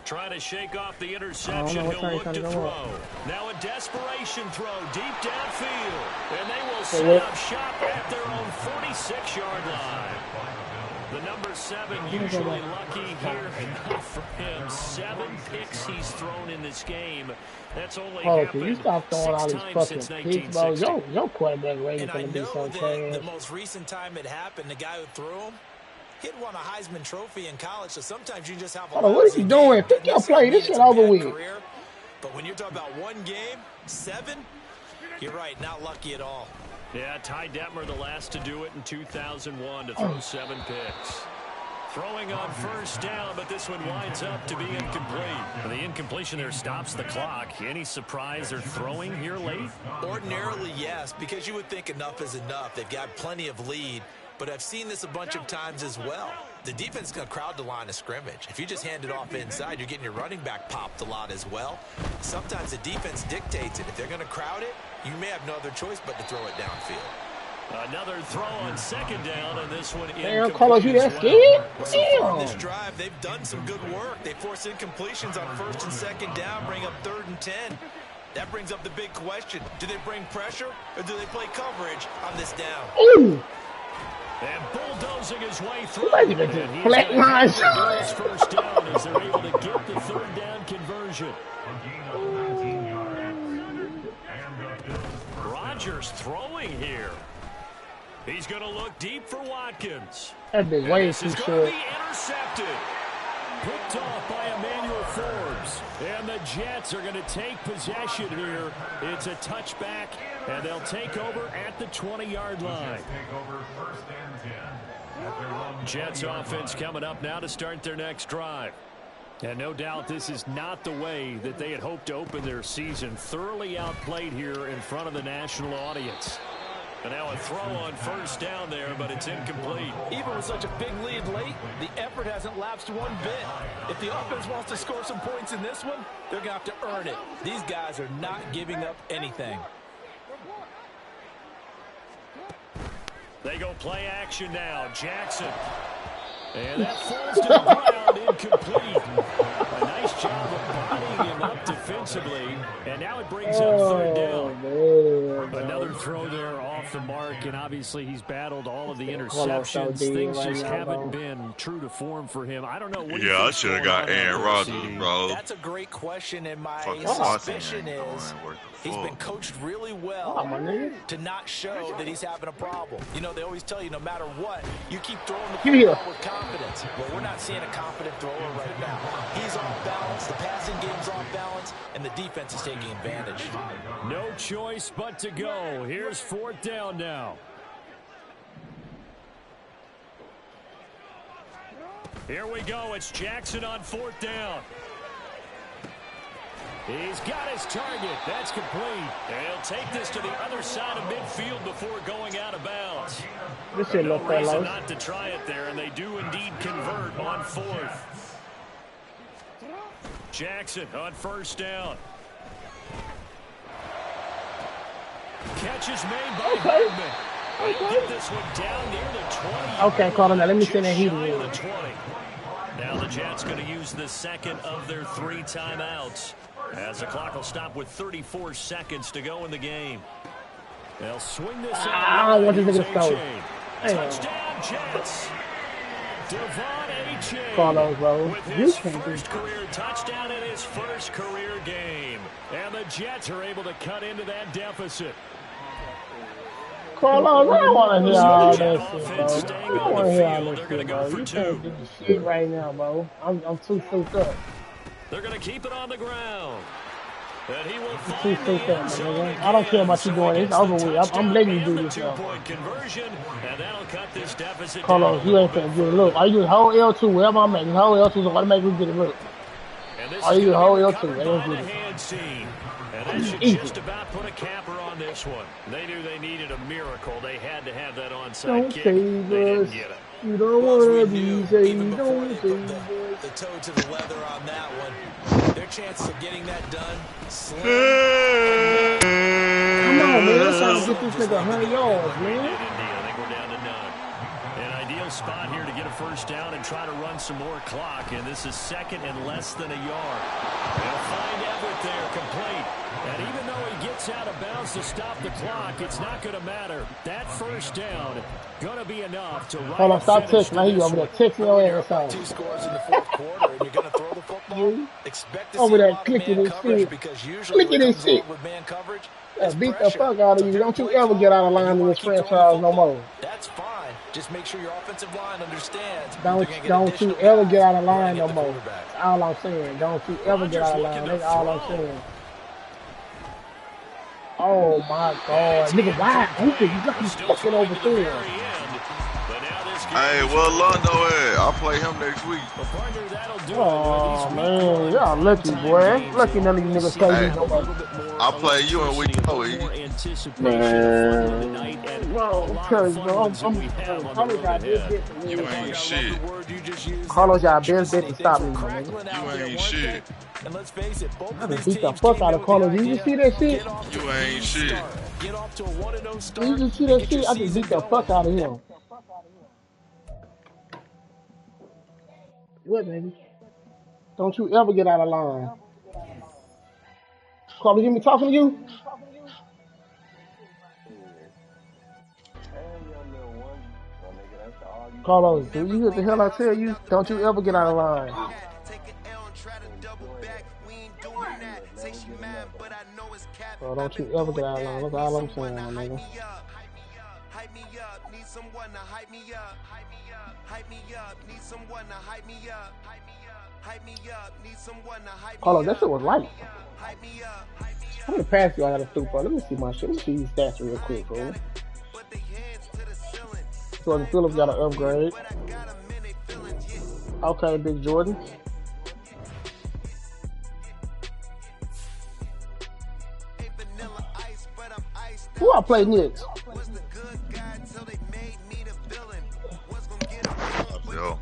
Trying to shake off the interception. He'll look to throw. Now a desperation throw deep downfield. And they will set up shop at their own 46-yard line. The number 7 usually lucky here. Enough for him. 7 picks he's thrown in this game. That's only happened you stop throwing all 6 these times since fucking picks, bro. 1960. Your quarterback rating And I gonna be know so that trash. the most recent time it happened, the guy who threw him, he'd won a Heisman Trophy in college, so sometimes you just have a what is he doing? Pick your play. This shit over with. But when you're talking about one game, 7, you're right, not lucky at all. Yeah, Ty Detmer, the last to do it in 2001 to throw 7 picks. Throwing on first down, but this one winds up to be incomplete. And the incompletion there stops the clock. Any surprise they're throwing here late? Ordinarily, yes, because you would think enough is enough. They've got plenty of lead, but I've seen this a bunch of times as well. The defense is going to crowd the line of scrimmage. If you just hand it off inside, you're getting your running back popped a lot as well. Sometimes the defense dictates it. If they're going to crowd it, you may have no other choice but to throw it downfield. Another throw on 2nd down, and this one Damn, Carlos, you that scared? So far on this drive, they've done some good work. They force incompletions on 1st and 2nd down, bring up 3rd and 10. That brings up the big question. Do they bring pressure, or do they play coverage on this down? Ooh! And bulldozing his way through. Look at this flat line. First down as they're able to get the 3rd down conversion. Rodgers throwing here. He's going to look deep for Watkins. That big way This too is going short. to be intercepted. Picked off by Emmanuel Forbes. And the Jets are going to take possession here. It's a touchback, and they'll take over at the 20-yard line. Jets offense coming up now to start their next drive. And no doubt this is not the way that they had hoped to open their season. Thoroughly outplayed here in front of the national audience. And now a throw on first down there, but it's incomplete. Even with such a big lead late, the effort hasn't lapsed one bit. If the offense wants to score some points in this one, they're going to have to earn it. These guys are not giving up anything. They go play action now. Jackson. And that falls to the ground, incomplete. A nice job of bodying him up defensively. And now it brings up third down. Man. Another throw there off the mark, and obviously he's battled all of the interceptions. Things just haven't been true to form for him. I don't know what I should have got Aaron Rodgers, bro. That's a great question, and my suspicion is he's been coached really well to not show that he's having a problem. You know, they always tell you no matter what, you keep throwing the football with confidence. Well, we're not seeing a confident thrower right now. He's off balance, the passing game's off balance, and the defense is taking advantage. No choice but to go. Here's fourth down now. Here we go. It's Jackson on fourth down. He's got his target. That's complete. And he'll take this to the other side of midfield before going out of bounds. This is no reason not to try it there, and they do indeed convert on fourth. Jackson on first down. Catch is made by Hardman. He'll get this one down near the 20. Okay, Carter, now let me send that heat. Now the Jets going to use the second of their 3 timeouts, as the clock will stop with 34 seconds to go in the game. They'll swing this out. I don't want this nigga to score. Touchdown, Jets. Devon Achane Carlos, bro. with his first career touchdown in his first career game. And the Jets are able to cut into that deficit. Carlos, I don't want to hear all that shit, bro. I don't want to hear all that shit, bro. You can't do the shit right now, bro. I'm too souped up. They're going to keep it on the ground. And he will too souped up, man. I don't care about you doing this. Over with. I'm letting you do this now. And that'll cut this deficit. Carlos, you ain't finna get it. Look, all you do is hold L2, wherever I'm at. You hold L2 so automatically get it. Look. All you do is hold L2. They don't get it. And that should just about put a capper on this one. They knew they needed a miracle. They had to have that onside kick. They didn't get it. You don't want to be saying, don't save us. The toe to the leather on that one. Their chances of getting that done slim. Come on, man. Let's try to get this nigga 100 yards, man. I think we're down to none. An ideal spot here to get a first down and try to run some more clock. And this is second and less than a yard. They'll find Everett there, complete. And even though he gets out of bounds to stop the clock, it's not going to matter. That first down going to be enough to run. Hold on, stop texting. Now you over there texting your ass out. 2 scores in the fourth quarter, and you're going to throw the football. Expect to over see there clicking this shit. Clicking this shit. With man coverage, beat the fuck out of you. Don't you ever get out of line in this franchise no more. That's fine. Just make sure your offensive line understands. Don't you ever get out of line no more. That's all I'm saying. Don't you ever get out of line. That's all I'm saying. Oh my God. Nigga, wide open. You got me fucking overfield. Hey, well, Londo at? I'll play him next week. Oh, man. Y'all lucky, boy. Lucky none of you niggas play me no more. I'll play you in week 4. Man. Bro, cuz, bro, Carlos got this bit for me. You ain't shit. Carlos got this bit to stop me, man. You ain't shit. And let's face it, both I just beat the fuck out of Carlos. You see that shit? You ain't shit. Get off to a 1-0 start. You just see that shit? I just beat the fuck out of him. What, baby? Don't you ever get out of line. Carlos, you me talking to you? Carlos, do you hear the hell I tell you? Don't you ever get out of line. Bro, don't you ever get out of line. That's all I'm saying, nigga. Hype me up, need someone to hype me up. Hype me up, need someone to hype me up. Hype me up, need someone to hype me up. Carlos, that shit was light. Hype me up. How many passes you I got to do for? Let me see my shit. Let me see these stats real quick, bro. Jordan Phillips got an upgrade. Okay, Big Jordan. Who I play next? Yo.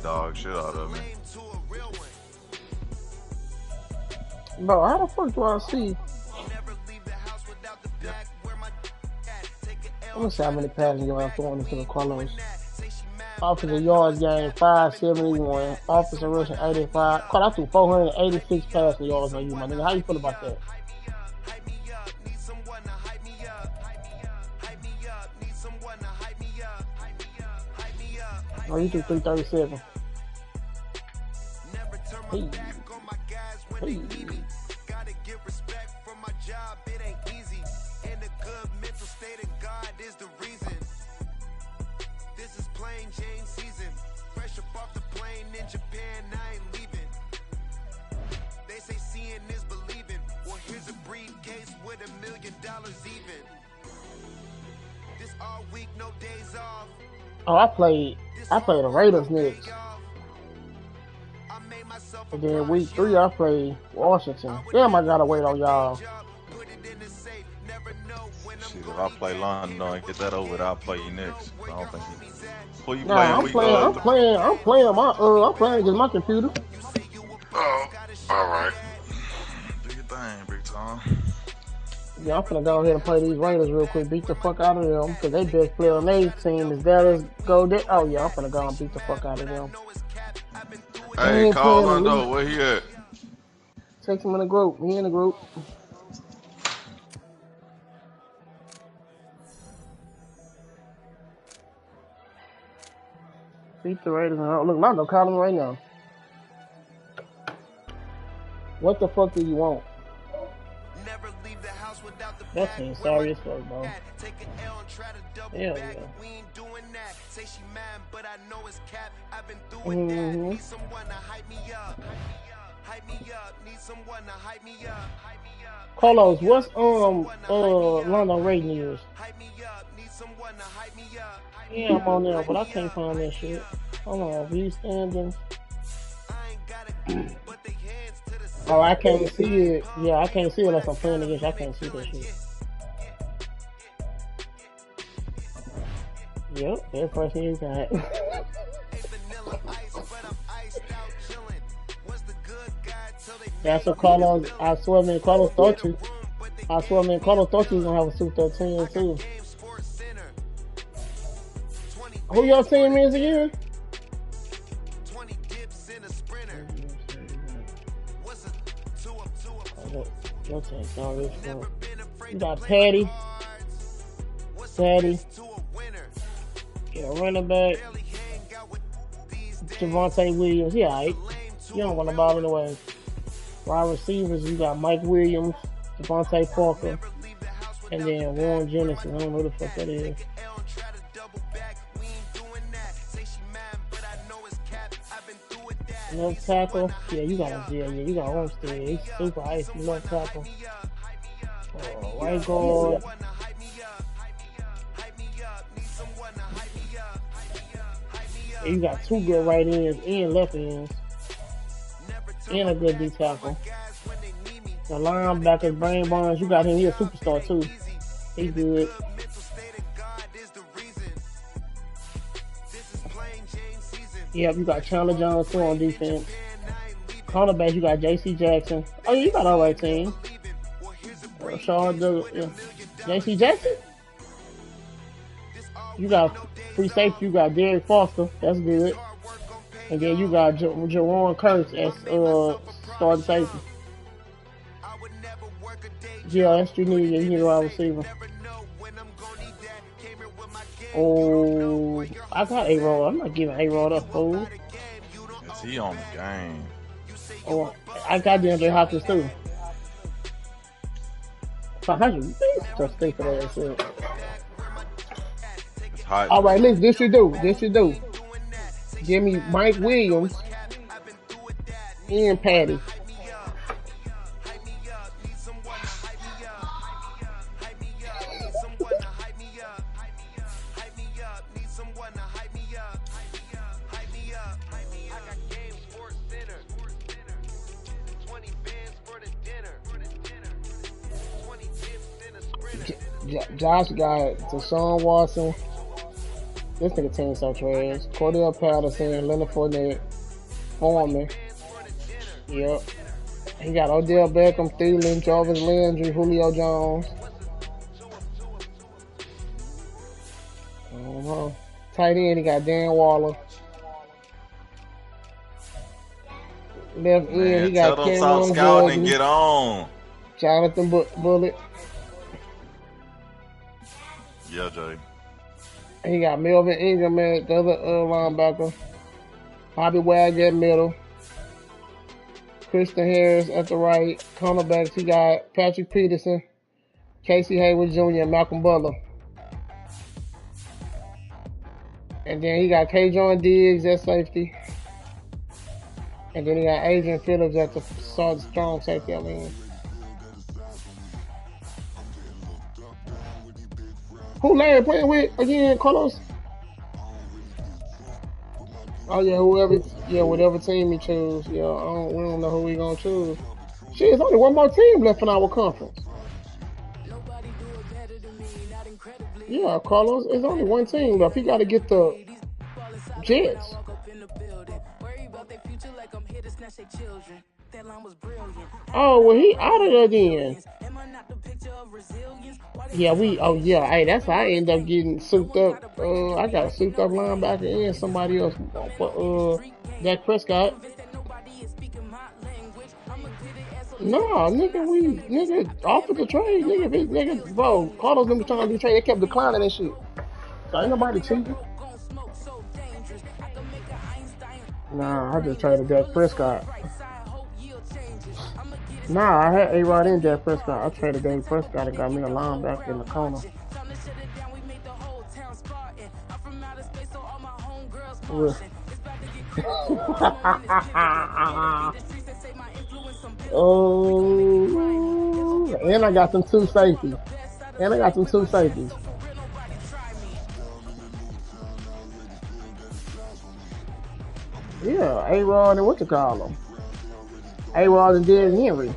dog shit out of me. Bro, how the fuck do I see? Let me see how many passing yards throwing into the Carlos. Offensive yards gained 571. Offensive rushing 85. Caught I threw 486 passing yards on you, my nigga. How you feel about that? Oh, you threw 337. Hey. Hey. Gotta give respect for my job, it ain't easy. And a good mental state of God is the reason. This is plain Jane season. Fresh up off the plane in Japan, I ain't leaving. They say seeing is believing. Well, here's a briefcase with $1 million even. This all week, no days off. Oh, I played the Raiders next. And then week 3, I played Washington. Damn, I gotta wait on y'all. Shit, if I play London and get that over, I'll play you next. I don't think you. Who you I'm playing against my computer. Oh, all right. Do your thing, big Tom. Yeah, I'm finna go ahead and play these Raiders real quick. Beat the fuck out of them because they best player on their team is Dallas Goddard. Oh yeah, I'm finna go and beat the fuck out of them. Hey, call on though. Where he at? Text him in the group. He in the group. Beat the Raiders. Look, Londo calling me right now. What the fuck do you want? Never leave the house without the That seems sorry as fuck, bro. Take an L and try to double Hell back. yeah. We ain't doing that. Say she mad, but I know it's cap. I've been doing that. Need someone to hype me up. Hype me up. Need someone to hype me up. Hype me up. Carlos, what's London rating is? Hype me up. Need someone to hype me up. Yeah, I'm on there, but I can't find that shit. Hold on, view standings. I ain't got it, but they hands to the side. Oh, I can't see it. Yeah, I can't see it unless I'm playing against you. I can't see that shit. Yep, that's the first thing you got. That's what Carlos, I swear, man, Carlos thought you. I swear, man, Carlos thought you was gonna have a Super 13 too. Who y'all team is again? 20 dips in a sprinter. What's a 2 up, 2 up? Your team, sorry, you got Patty. Patty. Get a running back. Javonte Williams. Yeah, alright. You don't want the ball anyway. Wide receivers, you got Mike Williams, Devontae Parker, and then Warren Jennison. I don't know who the fuck that is. Left tackle. Yeah, you got Armstead. He's super icy. Left tackle. Right guard. Yeah, you got 2 good right ends and left ends. And a good D tackle. The linebacker, Brain Barnes, you got him. He a superstar too. He good. Yep, you got Chandler Jones too on defense. Cornerback, you got J.C. Jackson. Oh yeah, you got all right team. Rashard Douglas, yeah. J.C. Jackson. You got free safety. You got Derek Foster. That's good. And then you got Jerron Curse as starting safety. Yeah, that's what you need. You need a wide receiver. Oh, I got A-Rod. I'm not giving A-Rod up, fool. Is he on the game? Oh, I got DeAndre Hopkins too. 500. Just stay for that shit. All right, listen. This you do. Give me Mike Williams and Patty. Josh got Deshaun Watson, This nigga team so trash. Cordell Patterson, Leonard Fournette, Foreman. Yep. He got Odell Beckham, Thielen, Jarvis Landry, Julio Jones. Tight end, he got Dan Waller. Left end, he got Cameron Jordan and get on. Jonathan Bullitt. Yeah, Jay. He got Melvin Ingram at the other linebacker. Bobby Wagner at middle. Christian Harris at the right. Cornerbacks, he got Patrick Peterson, Casey Hayward Jr., and Malcolm Butler. And then he got K'Jon Diggs at safety. And then he got Adrian Phillips at the strong safety, I mean. Who Larry playing with again, Carlos? Oh yeah, whatever team he choose. Yeah, we don't know who we gonna choose. Shit, it's only one more team left in our conference. Yeah, Carlos, it's only one team left. He got to get the Jets. Oh, well, he out of there then. Yeah, hey, that's how I end up getting souped up. I got a souped up linebacker and somebody else. Dak Prescott. No, nigga, offered the trade. Nigga, bro, Carlos them was trying to do trade. They kept declining that shit. So ain't nobody cheating. Nah, I just traded Dak Prescott. Nah, I had A-Rod and Dak Prescott. I traded Dak Prescott and got me a linebacker in the corner. Oh, and I got them two safeties. Yeah, A-Rod and what you call them? A-Rod and Derrick Henry.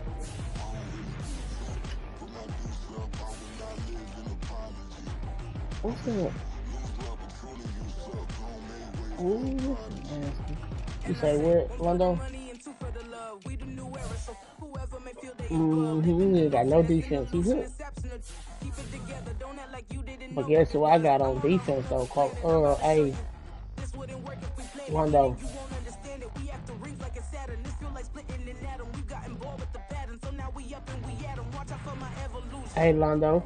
What's that? Ooh, you say what, Londo? He ain't got no defense. He's good. But guess who I got on defense though? Hey, Londo. Hey, Londo.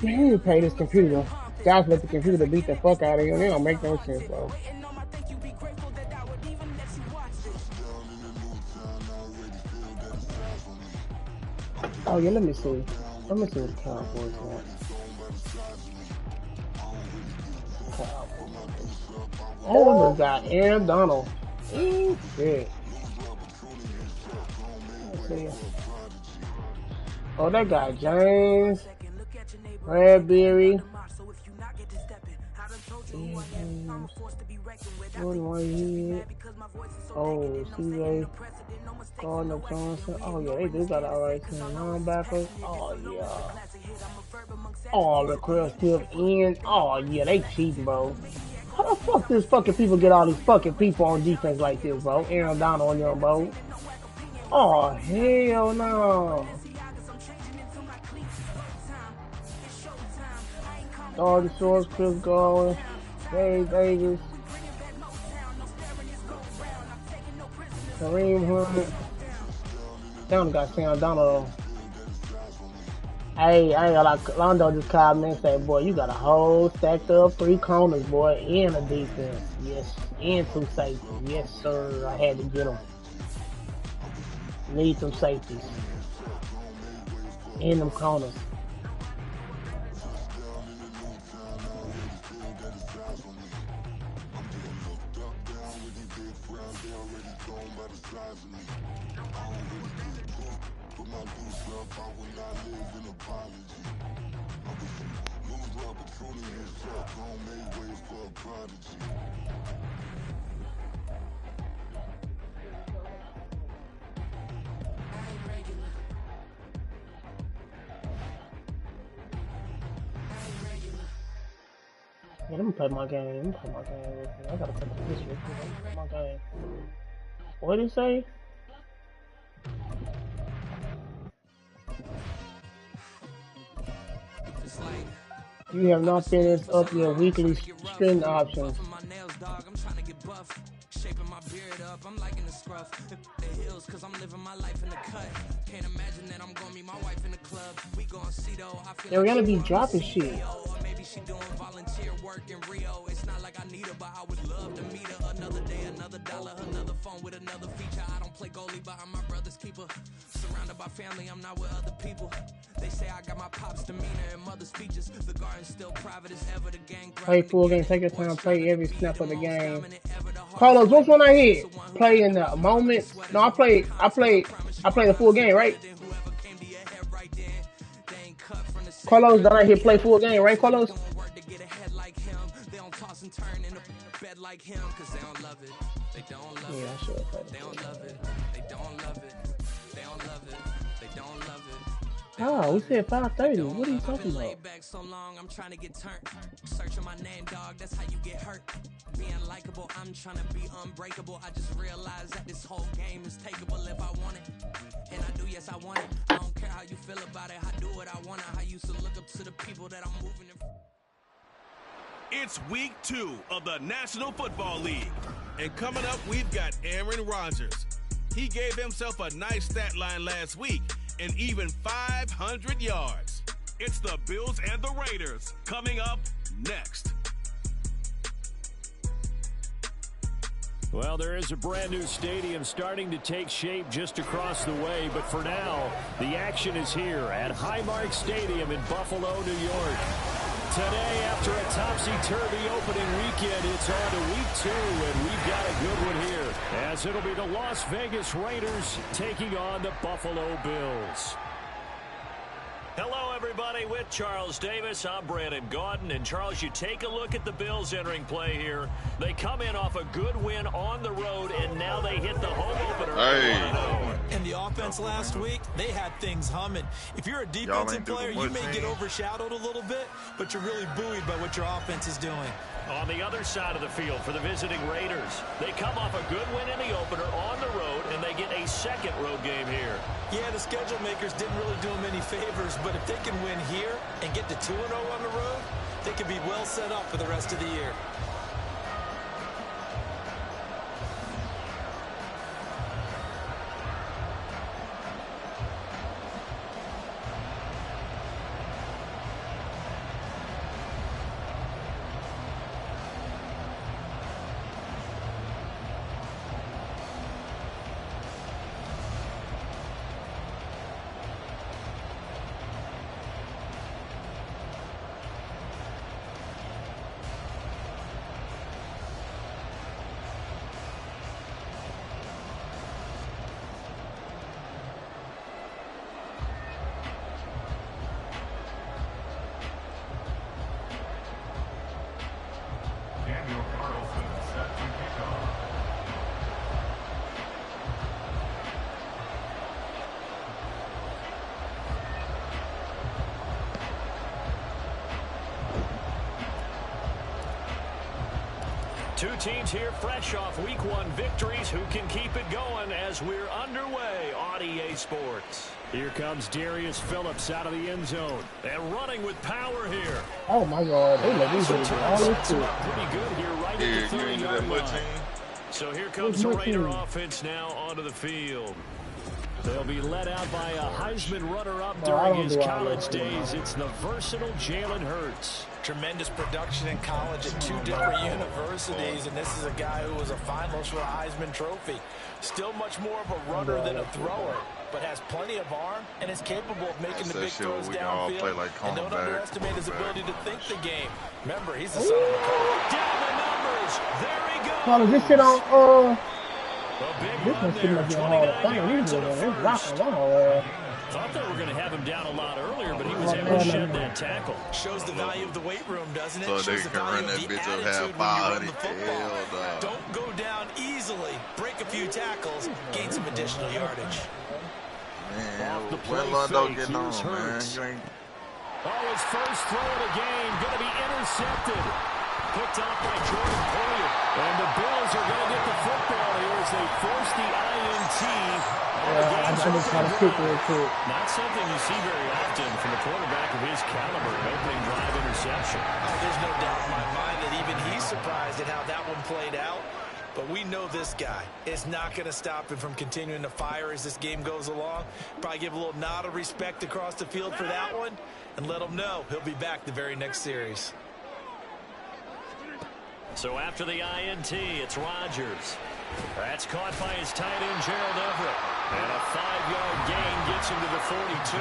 Man, he pay this computer. Guys let the computer beat the fuck out of you. They don't make no sense, bro. Oh yeah, let me see what the Cowboys want. Oh, we got Aaron Donald. Shit. Let's see. Oh, that guy James Bradbury. Oh, CJ Gardner Johnson. Oh yeah, they do got alright team linebackers. Oh yeah. Oh, the Chris Smith in. Oh yeah, they cheating, bro. How the fuck these fucking people get all these fucking people on defense like this, bro? Aaron Donald on your bro. Oh hell no. Darby Shores, Chris Godwin, Dave Davis, Kareem Hunt. Down got Sam Donald. Hey, I ain't gonna like Londo just called me and said, boy, you got a whole stacked up 3 corners, boy, and a defense. Yes, and 2 safeties. Yes, sir. I had to get them. Need some safeties. In them corners. Yeah, let me play my game. I gotta play this real quick. Let me play my game. What did it say? You have not finished up your weekly string options. Shaping my beard up, I'm liking the scruff. The hills, cause I'm living my life in the cut. Can't imagine that I'm gonna meet my wife in the club. We gon' see though. Yeah, we gotta be dropping shit. Maybe she doing volunteer work in Rio. It's not like I need her, but I would love to meet her. Another day, another dollar, another phone with another feature. I don't play goalie, but I'm my brother's keeper. Surrounded by family, I'm not with other people. They say I got my pop's demeanor and mother's features. The garden's still private as ever. The gang play full game, take your time, play every snap of the game. Carlos, which one I hit? Play in the moment. No, I play the full game, right? Carlos, did I hit play full game, right, Carlos? Yeah, I should play. They don't love it. They don't love it. They don't love it. They don't love it. Oh, we said 5:30. What are you talking about? So long, I'm trying to get turned. Searching my name, dog. That's how you get hurt. Being likable, I'm trying to be unbreakable. I just realized that this whole game is takeable if I want it. And I do, yes, I want it. I don't care how you feel about it. I do what I want. I used to look up to the people that I'm moving in. It's week 2 of the National Football League. And coming up, we've got Aaron Rodgers. He gave himself a nice stat line last week and even 500 yards. It's the Bills and the Raiders coming up next. Well, there is a brand new stadium starting to take shape just across the way, but for now, the action is here at Highmark Stadium in Buffalo, New York. Today, after a topsy-turvy opening weekend, it's on to week 2, and we've got a good one here, as it'll be the Las Vegas Raiders taking on the Buffalo Bills. Hello, everybody. With Charles Davis, I'm Brandon Gaudin. And, Charles, you take a look at the Bills entering play here. They come in off a good win on the road, and now they hit the home opener. Hey. In the offense last week, they had things humming. If you're a defensive player, you may get overshadowed a little bit, but you're really buoyed by what your offense is doing. On the other side of the field for the visiting Raiders, they come off a good win in the opener on the road, and they get a second road game here. Yeah, the schedule makers didn't really do them any favors, but if they can win here and get to 2-0 on the road, they could be well set up for the rest of the year. Daniel Carlson set to kick off. Two teams here fresh off Week 1 victories. Who can keep it going as we're underway on EA Sports? Here comes Darius Phillips out of the end zone. And running with power here. Oh, my God. They let me do all this too. Pretty good here right at the 30-yard line. So here comes the Raider offense now onto the field. They'll be led out by a Heisman runner-up during his college days. It's the versatile Jalen Hurts. Tremendous production in college at 2 different universities, and this is a guy who was a finalist for a Heisman Trophy. Still much more of a runner than a thrower, but has plenty of arm and is capable of making the big throws downfield. And don't underestimate his ability to think the game. Remember, he's the son of a coach. Down the numbers. There he goes. Carlos, this shit on, This one shit must be on Hall of Fame. It's rocking on, Thought they were going to have him down a lot earlier, but he was able to shed that tackle. Shows the value of the weight room, doesn't it? So they Shows the can value run that of the bitch up attitude half when you run body. the football. Hell no. Don't go down easily. Break a few tackles. Gain some additional yardage. Man, the play when Londo fake, getting on, here's man? Hurts. You ain't... Oh, his first throw of the game, going to be intercepted. picked off by Jordan Poyer. And the Bills are going to get the football here as they force the INT. I just kind of quick real quick. Not something you see very often from a quarterback of his caliber, an opening drive interception. There's no doubt in my mind that even he's surprised at how that one played out. But we know this guy is not going to stop him from continuing to fire as this game goes along. Probably give a little nod of respect across the field for that one and let him know he'll be back the very next series. So after the INT, it's Rodgers. That's caught by his tight end, Gerald Everett. And a 5-yard gain gets him to the 42.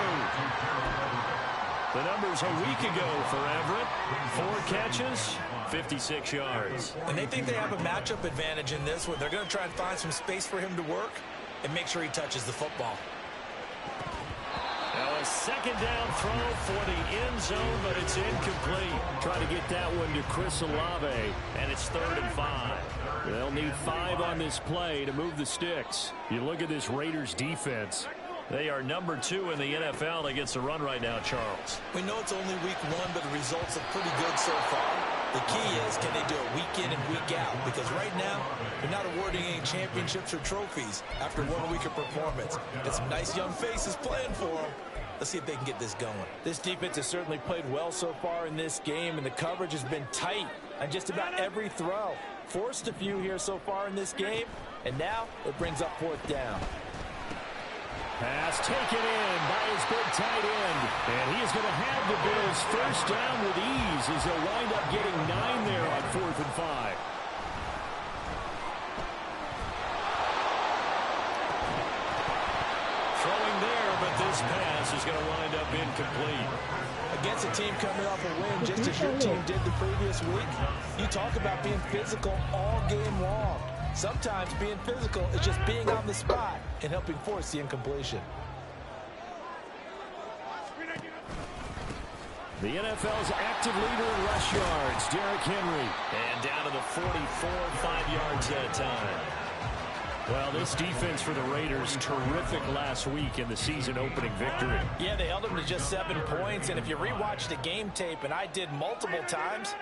The numbers a week ago for Everett. 4 catches, 56 yards. And they think they have a matchup advantage in this one. They're going to try and find some space for him to work and make sure he touches the football. Now a second down throw for the end zone, but it's incomplete. Try to get that one to Chris Olave, and it's 3rd and 5. They'll need 5 on this play to move the sticks. You look at this Raiders defense. They are number 2 in the NFL against the run right now, Charles. We know it's only week 1, but the results are pretty good so far. The key is, can they do it week in and week out? Because right now, they're not awarding any championships or trophies after 1 week of performance. Got some nice young faces playing for them. Let's see if they can get this going. This defense has certainly played well so far in this game, and the coverage has been tight on just about every throw. Forced a few here so far in this game, and now it brings up 4th down. Pass taken in by his big tight end. And he is going to have the Bills first down with ease as they'll wind up getting 9 there on 4th and 5. Throwing there, but this pass is going to wind up incomplete. Against a team coming off a win, just as your team did the previous week, you talk about being physical all game long. Sometimes being physical is just being on the spot and helping force the incompletion. The NFL's active leader in rush yards, Derrick Henry. And down to the 44, 5 yards at a time. Well, this defense for the Raiders, terrific last week in the season-opening victory. Yeah, they held them to just 7 points, and if you rewatch the game tape, and I did multiple times,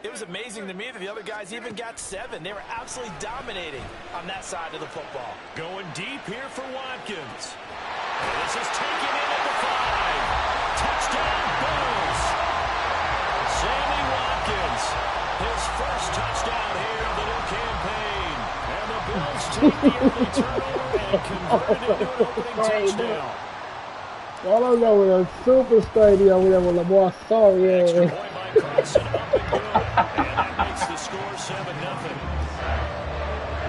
it was amazing to me that the other guys even got 7. They were absolutely dominating on that side of the football. Going deep here for Watkins. And this is taken in at the 5. Touchdown, Bills. Sammy Watkins, his first touchdown here of the new campaign. And the Bills take the early turnover and convert it into an opening touchdown. All I know is a super stadium with Lamar sorry. Extra point by Carson, up and good. And that makes the score 7-0.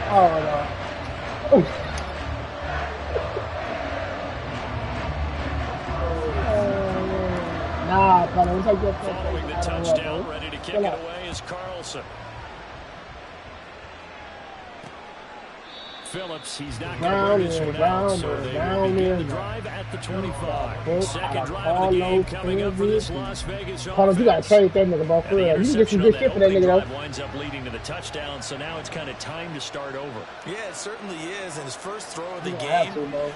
Oh, no. Nah, but I'm take that. Following the touchdown, ready to kick it away is Carlson. Phillips, he's not going to bring this one out, so they will begin the drive at the 25. Second drive of the game coming up for this Las Vegas offense. Carlos, you got to trade that nigga, bro. For real. You can get some good shit for that nigga, though. Winds up leading to the touchdown, so now it's kind of time to start over. Yeah, it certainly is, and his first throw of the game.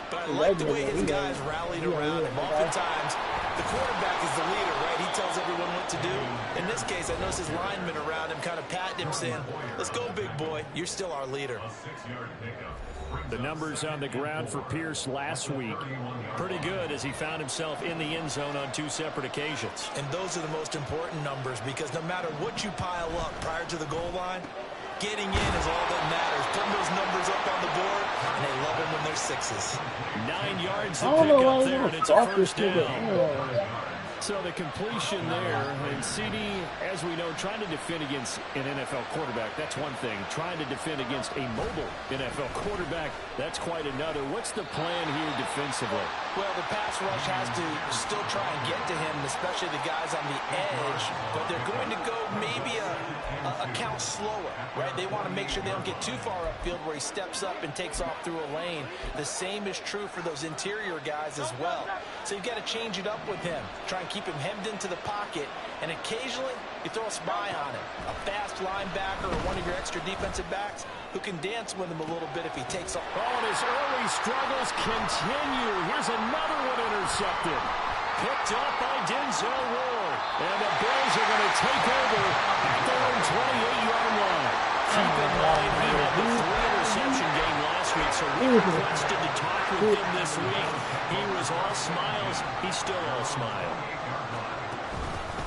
But I like the way his guys rallied around him. Oftentimes, the quarterback is the leader, right? He tells everyone what to do. In this case, I noticed his linemen around him kind of patting him, saying, let's go, big boy. You're still our leader. The numbers on the ground for Pierce last week, pretty good as he found himself in the end zone on 2 separate occasions. And those are the most important numbers because no matter what you pile up prior to the goal line, getting in is all that matters. Putting those numbers up on the board, and they love them when they're 6s. 9 yards to pick up there, and it's a first down. So the completion there, and CD, as we know, trying to defend against an NFL quarterback, that's one thing. Trying to defend against a mobile NFL quarterback, that's quite another. What's the plan here defensively? Well, the pass rush has to still try and get to him, especially the guys on the edge, but they're going to go maybe a count slower, right? They want to make sure they don't get too far upfield where he steps up and takes off through a lane. The same is true for those interior guys as well. So you've got to change it up with him. Try and keep him hemmed into the pocket, and occasionally you throw a spy on him. A fast linebacker or one of your extra defensive backs who can dance with him a little bit if he takes off. Oh, and his early struggles continue. Here's another one intercepted. Picked up by Denzel Ward. And the Bills are going to take over at their own 28-yard line. Keep in mind, he had the 3-interception game last week, so we requested to talk with him this week. He was all smiles. He's still all smile.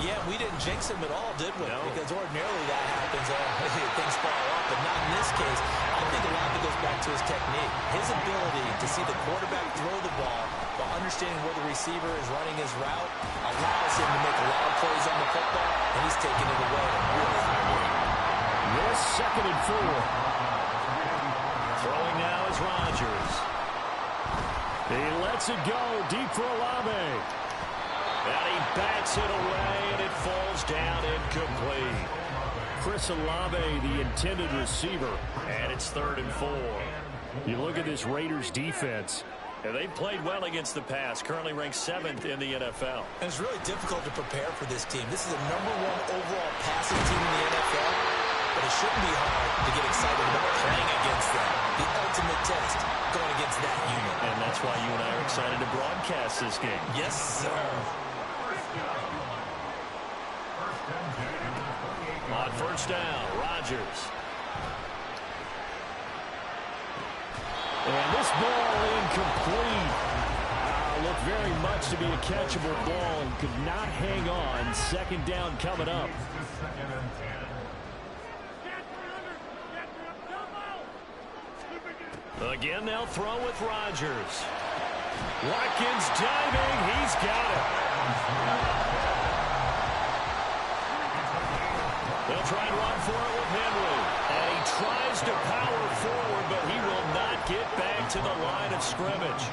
Yeah, we didn't jinx him at all, did we? No. Because ordinarily that happens. Things fall off, but not in this case. I think a lot of it goes back to his technique. His ability to see the quarterback throw the ball while understanding where the receiver is running his route allows him to make a lot of plays on the football, and he's taking it away at a really high rate. This 2nd and 4. Throwing now is Rodgers. He lets it go deep for Olave. And he bats it away, and it falls down incomplete. Chris Olave, the intended receiver, and it's 3rd and 4. You look at this Raiders defense, and they played well against the pass, currently ranked 7th in the NFL. And it's really difficult to prepare for this team. This is the #1 overall passing team in the NFL, but it shouldn't be hard to get excited about playing against them. The ultimate test going against that unit. And that's why you and I are excited to broadcast this game. Yes, sir. On 1st down, Rodgers. And this ball incomplete. Looked very much to be a catchable ball and could not hang on. 2nd down coming up. Again, they'll throw with Rodgers. Watkins diving. He's got it. They'll try and run for it with Henry. And he tries to power forward, but he will not get back to the line of scrimmage.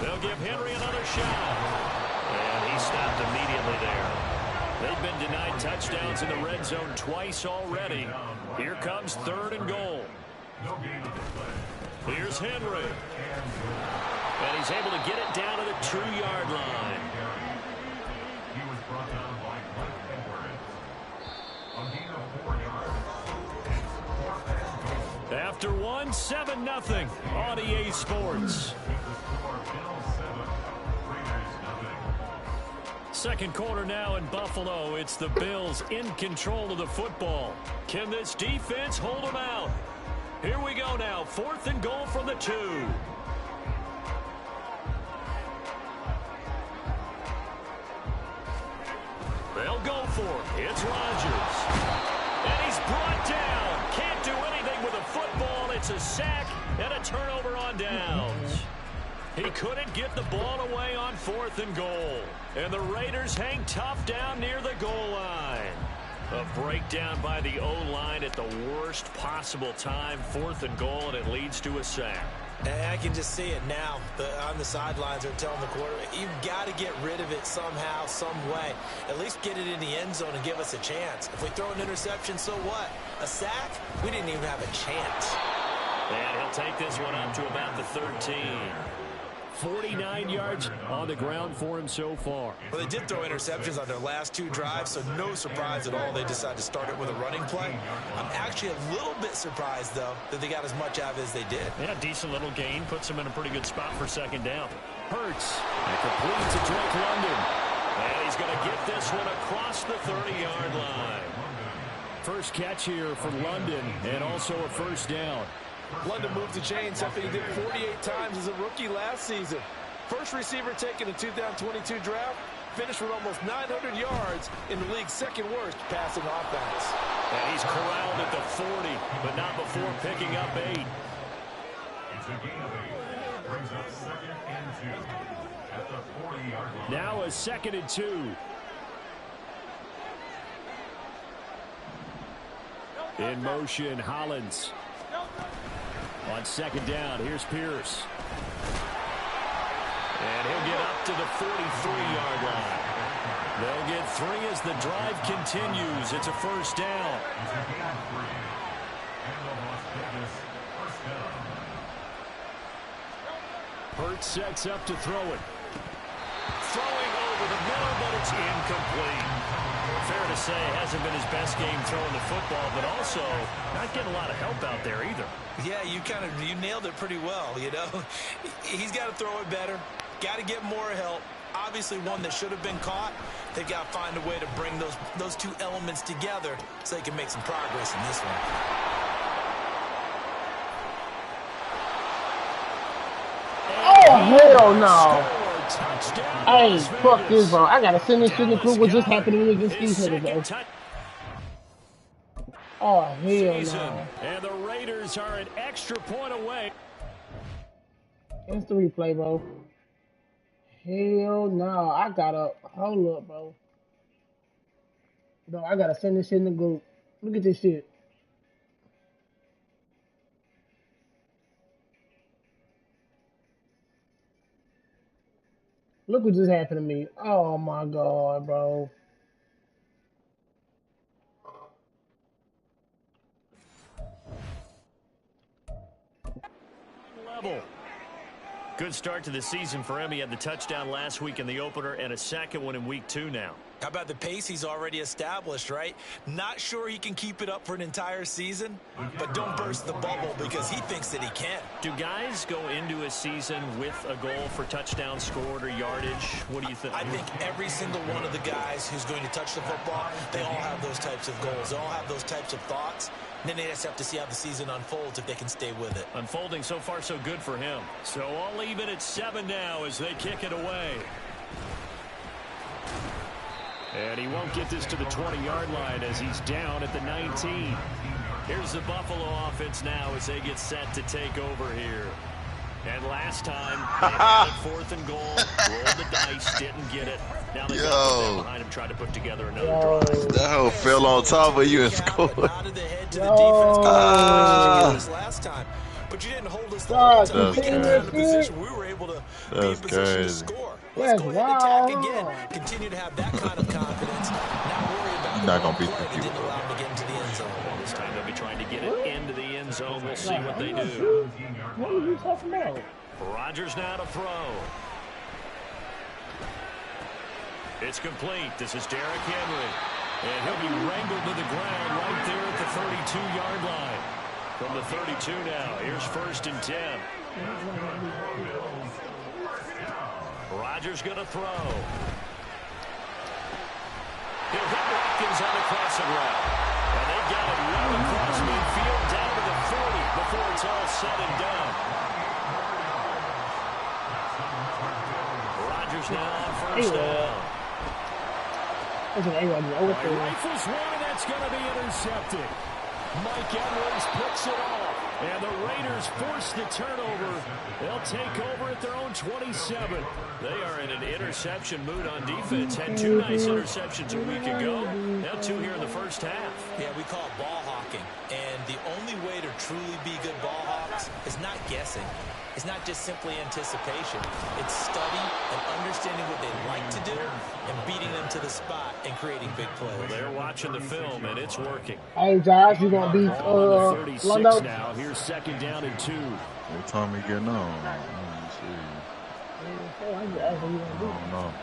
They'll give Henry another shot. And he stopped immediately there. They've been denied touchdowns in the red zone twice already. Here comes 3rd and goal. Here's Henry. And he's able to get it down to the 2-yard line. He was brought down by Mike Edwards. A gain of 4 yards. After one, 7-0 on EA Sports. 2nd quarter now in Buffalo. It's the Bills in control of the football. Can this defense hold them out? Here we go now. 4th and goal from the 2. They'll go for it. It's Rodgers. And he's brought down. Can't do anything with a football. It's a sack and a turnover on downs. He couldn't get the ball away on 4th and goal. And the Raiders hang tough down near the goal line. A breakdown by the O-line at the worst possible time. 4th and goal, and it leads to a sack. And I can just see it now. On the sidelines, they're telling the quarterback, you've got to get rid of it somehow, some way. At least get it in the end zone and give us a chance. If we throw an interception, so what? A sack? We didn't even have a chance. And he'll take this one up to about the 13. 49 yards on the ground for him so far. Well, they did throw interceptions on their last 2 drives, so no surprise at all they decided to start it with a running play. I'm actually a little bit surprised, though, that they got as much out of it as they did. Yeah, decent little gain. Puts them in a pretty good spot for 2nd down. Hurts. And complete to Drake London. And he's going to get this one across the 30-yard line. First catch here for London, and also a 1st down. London moved the chain, something he did 48 times as a rookie last season. First receiver taken in 2022 draft, finished with almost 900 yards in the league's 2nd worst passing offense. And he's corralled at the 40, but not before picking up 8. It's a gain of 8. Brings up 2nd and 2 at the 40-yard line. Now a 2nd and 2. In motion, Hollins. On 2nd down, here's Pierce. And he'll get up to the 43-yard line. They'll get 3 as the drive continues. It's a 1st down. Hurts sets up to throw it. Throwing over the middle, but it's incomplete. Fair to say, hasn't been his best game throwing the football, but also not getting a lot of help out there either. Yeah, you nailed it pretty well, you know. He's got to throw it better, got to get more help. obviously one that should have been caught. They've got to find a way to bring those two elements together so they can make some progress in this one. Oh, hell no. Hey, fuck this, bro. I gotta send this shit in the group. What just happened to me against these niggas, bro? Oh, hell no. And the Raiders are an extra point away. It's the replay, bro. Hell no. I gotta, hold up, bro. Bro, I gotta send this shit in the group. Look at this shit. Look what just happened to me. Oh my God, bro. Level. Good start to the season for him. He had the touchdown last week in the opener and a second one in week 2 now. How about the pace he's already established, right? Not sure he can keep it up for an entire season, but don't burst the bubble because he thinks that he can. Do guys go into a season with a goal for touchdowns scored or yardage? What do you think? I think every single one of the guys who's going to touch the football, they all have those types of goals. They all have those types of thoughts. And then they just have to see how the season unfolds if they can stay with it. Unfolding so far so good for him. So I'll leave it at 7 now as they kick it away. And he won't get this to the 20-yard line as he's down at the 19. Here's the Buffalo offense now as they get set to take over here. And last time, they had it 4th and goal, rolled the dice, didn't get it. Now they got behind him, tried to put together another drive. That hoe fell on top of you and scored. Nodded the head to the defense. Last time, but you didn't hold us the whole time. We came down to position. We were able to be in position to score. Let's go ahead and attack again. Continue to have that kind of confidence. Not worry about You're not gonna beat the the didn't allow them to get into the end zone. This time they'll be trying to get it into the end zone. We'll see what they do. What are you talking about? Rodgers now to throw. It's complete. This is Derrick Henry. And he'll be wrangled to the ground right there at the 32-yard line. From the 32 now, here's 1st and 10. Rodgers going to throw. He'll hit Watkins on the crossing route. And they got it well across midfield down to the 40 before it's all said and done. Rodgers now on 1st down. Rifles one, and that's going to be intercepted. Mike Edwards picks it off. And the Raiders force the turnover. They'll take over at their own 27. They are in an interception mood on defense. Had 2 nice interceptions a week ago. Now 2 here in the first half. Yeah, we call it ball hawking. And the only way to truly be good ball hawks is not guessing. It's not just simply anticipation. It's study and understanding what they like to do and beating them to the spot and creating big plays. Well, they're watching the film, and it's working. Hey, Josh, you going to beat Londo? Now. Here's 2nd down and 2. What time he getting on? Let me see. I don't know.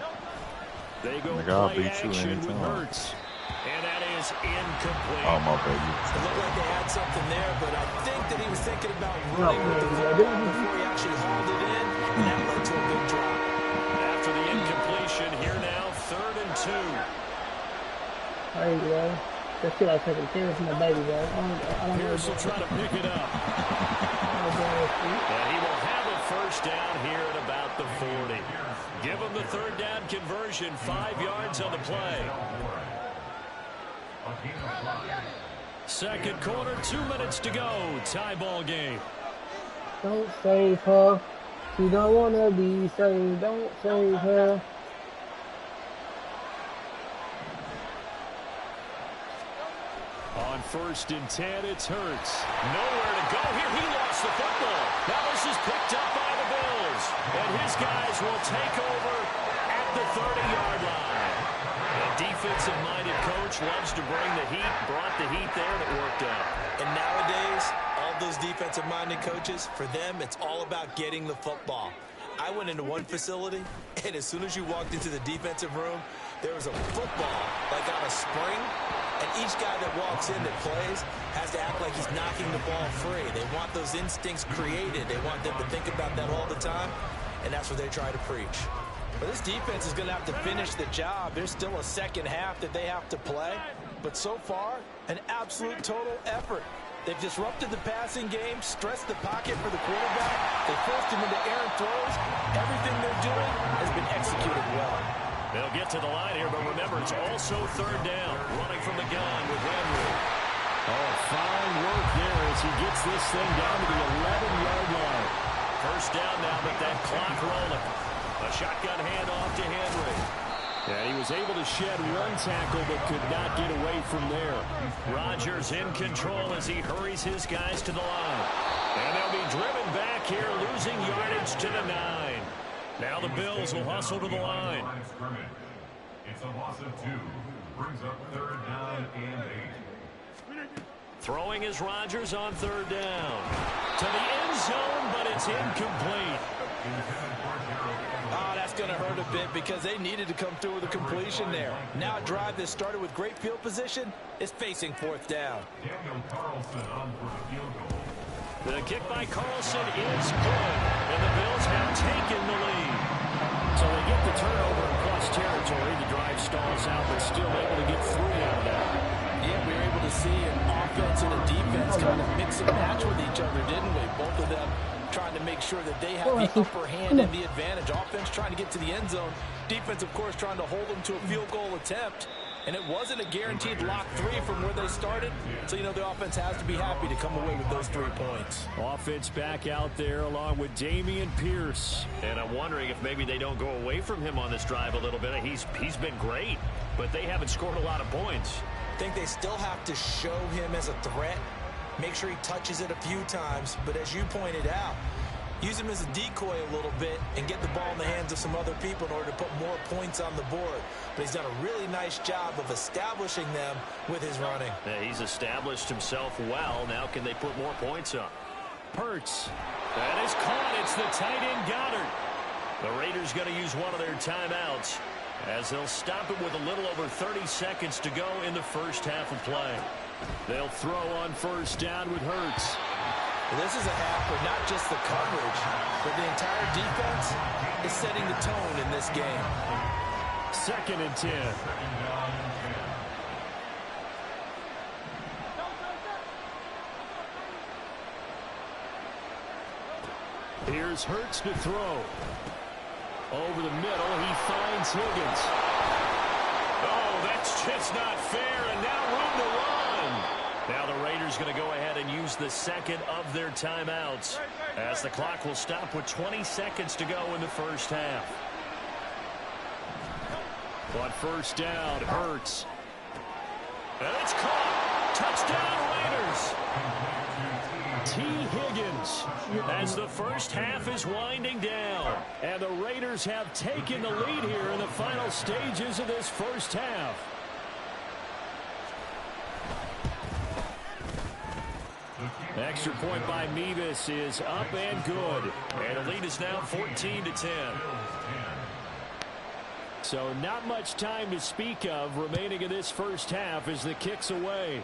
They go play action with Hurts. And that is incomplete. Oh, my baby. It looked like they had something there, but I think that he was thinking about running with the football before he actually hauled it in, and that led to a big drop. After the incompletion, here now, 3rd and 2. There you go. That shit like taking care of my baby, bro. Pierce will try to pick it up. And he will have a 1st down here at about the 40. Give him the 3rd down conversion, 5 yards on the play. 2nd quarter, 2 minutes to go. Tie ball game. Don't save her. She don't want to be saved. Don't save her. On 1st and 10, it's Hurts. Nowhere to go here. He lost the football. Now this is picked up by the Bills. And his guys will take over at the 30-yard line. A defensive-minded coach loves to bring the heat. Brought the heat there, and it worked out. And nowadays, all those defensive-minded coaches, for them, it's all about getting the football. I went into one facility, and as soon as you walked into the defensive room, there was a football, like on a spring, and each guy that walks in that plays has to act like he's knocking the ball free. They want those instincts created. They want them to think about that all the time, and that's what they try to preach. But this defense is going to have to finish the job. There's still a second half that they have to play. But so far, an absolute total effort. They've disrupted the passing game, stressed the pocket for the quarterback. They forced him into errant throws. Everything they're doing has been executed well. They'll get to the line here, but remember, it's also third down. Running from the gun with Henry. Oh, fine work there as he gets this thing down to the 11-yard line. First down now, but that clock rolling. A shotgun handoff to Henry. And he was able to shed one tackle but could not get away from there. Rodgers in control as he hurries his guys to the line. And they'll be driven back here, losing yardage to the 9. Now the Bills will hustle to the line. It's a loss of 2. Brings up third down and 8. Throwing is Rodgers on third down. To the end zone, but it's incomplete. Oh, that's going to hurt a bit because they needed to come through with a completion there. Now a drive that started with great field position is facing fourth down. Daniel Carlson on for the field goal. The kick by Carlson is good, and the Bills have taken the lead. So they get the turnover in plus territory. The drive stalls out, but still able to get 3 out of that. Yeah, we were able to see an offense and a defense kind of mix and match with each other, didn't we? Both of them trying to make sure that they have the upper hand and the advantage. Offense trying to get to the end zone. Defense, of course, trying to hold them to a field goal attempt. And it wasn't a guaranteed lock 3 from where they started. So, you know, the offense has to be happy to come away with those 3 points. Offense back out there along with Dameon Pierce. And I'm wondering if maybe they don't go away from him on this drive a little bit. He's been great, but they haven't scored a lot of points. I think they still have to show him as a threat. Make sure he touches it a few times. But as you pointed out, use him as a decoy a little bit and get the ball in the hands of some other people in order to put more points on the board. But he's done a really nice job of establishing them with his running. Yeah, he's established himself well. Now can they put more points up? Hurts. That is caught. It's the tight end Goddard. The Raiders going to use one of their timeouts as they'll stop it with a little over 30 seconds to go in the first half of play. They'll throw on first down with Hurts. This is a half where not just the coverage, but the entire defense is setting the tone in this game. 2nd and 10. Here's Hurts to throw. Over the middle, he finds Higgins. Oh, that's just not fair, and now room to run. Now the Raiders going to go ahead and use the second of their timeouts as the clock will stop with 20 seconds to go in the first half. On first down, Hurts. And it's caught. Touchdown, Raiders. T. Higgins as the first half is winding down. And the Raiders have taken the lead here in the final stages of this first half. Extra point by Mevis is up and good. And the lead is now 14-10. So not much time to speak of remaining in this first half as the kick's away.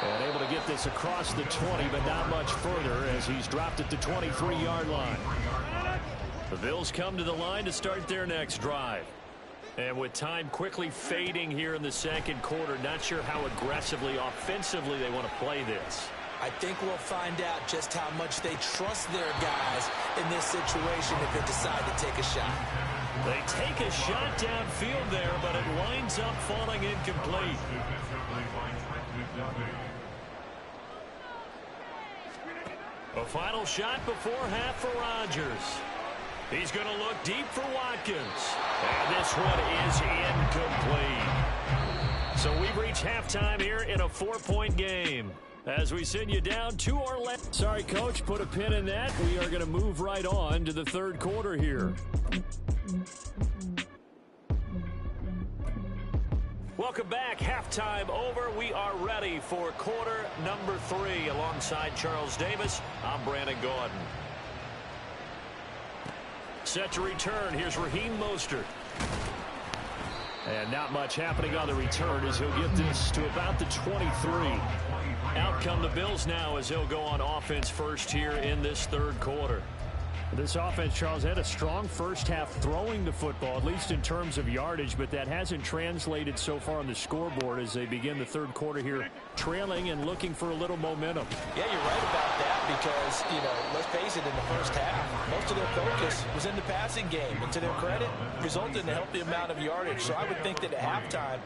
And able to get this across the 20, but not much further as he's dropped at the 23-yard line. The Bills come to the line to start their next drive. And with time quickly fading here in the second quarter, not sure how aggressively, offensively they want to play this. I think we'll find out just how much they trust their guys in this situation if they decide to take a shot. They take a shot downfield there, but it winds up falling incomplete. A final shot before half for Rodgers. He's going to look deep for Watkins. And this one is incomplete. So we've reached halftime here in a 4-point game. As we send you down to our left. Sorry, Coach, put a pin in that. We are going to move right on to the third quarter here. Welcome back. Halftime over. We are ready for quarter number 3. Alongside Charles Davis, I'm Brandon Gaudin. Set to return. Here's Raheem Mostert. And not much happening on the return as he'll get this to about the 23. Out come the Bills now as they'll go on offense first here in this third quarter. This offense, Charles, had a strong first half throwing the football, at least in terms of yardage, but that hasn't translated so far on the scoreboard as they begin the third quarter here, trailing and looking for a little momentum. Yeah, you're right about that because, you know, let's face it, in the first half, most of their focus was in the passing game. And to their credit, resulted in a healthy amount of yardage. So I would think that at halftime,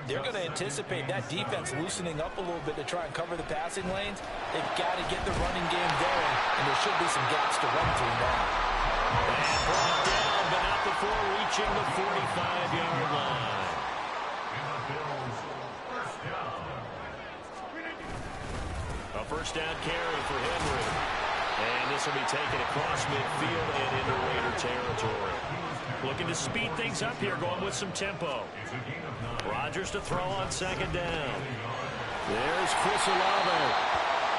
they're going to anticipate that defense loosening up a little bit to try and cover the passing lanes. They've got to get the running game going, and there should be some gaps to run through now. And brought down, but not before reaching the 45-yard line. A first down carry for Henry. And this will be taken across midfield and into Raider territory. Looking to speed things up here, going with some tempo. Rodgers to throw on second down. There's Chris Olave.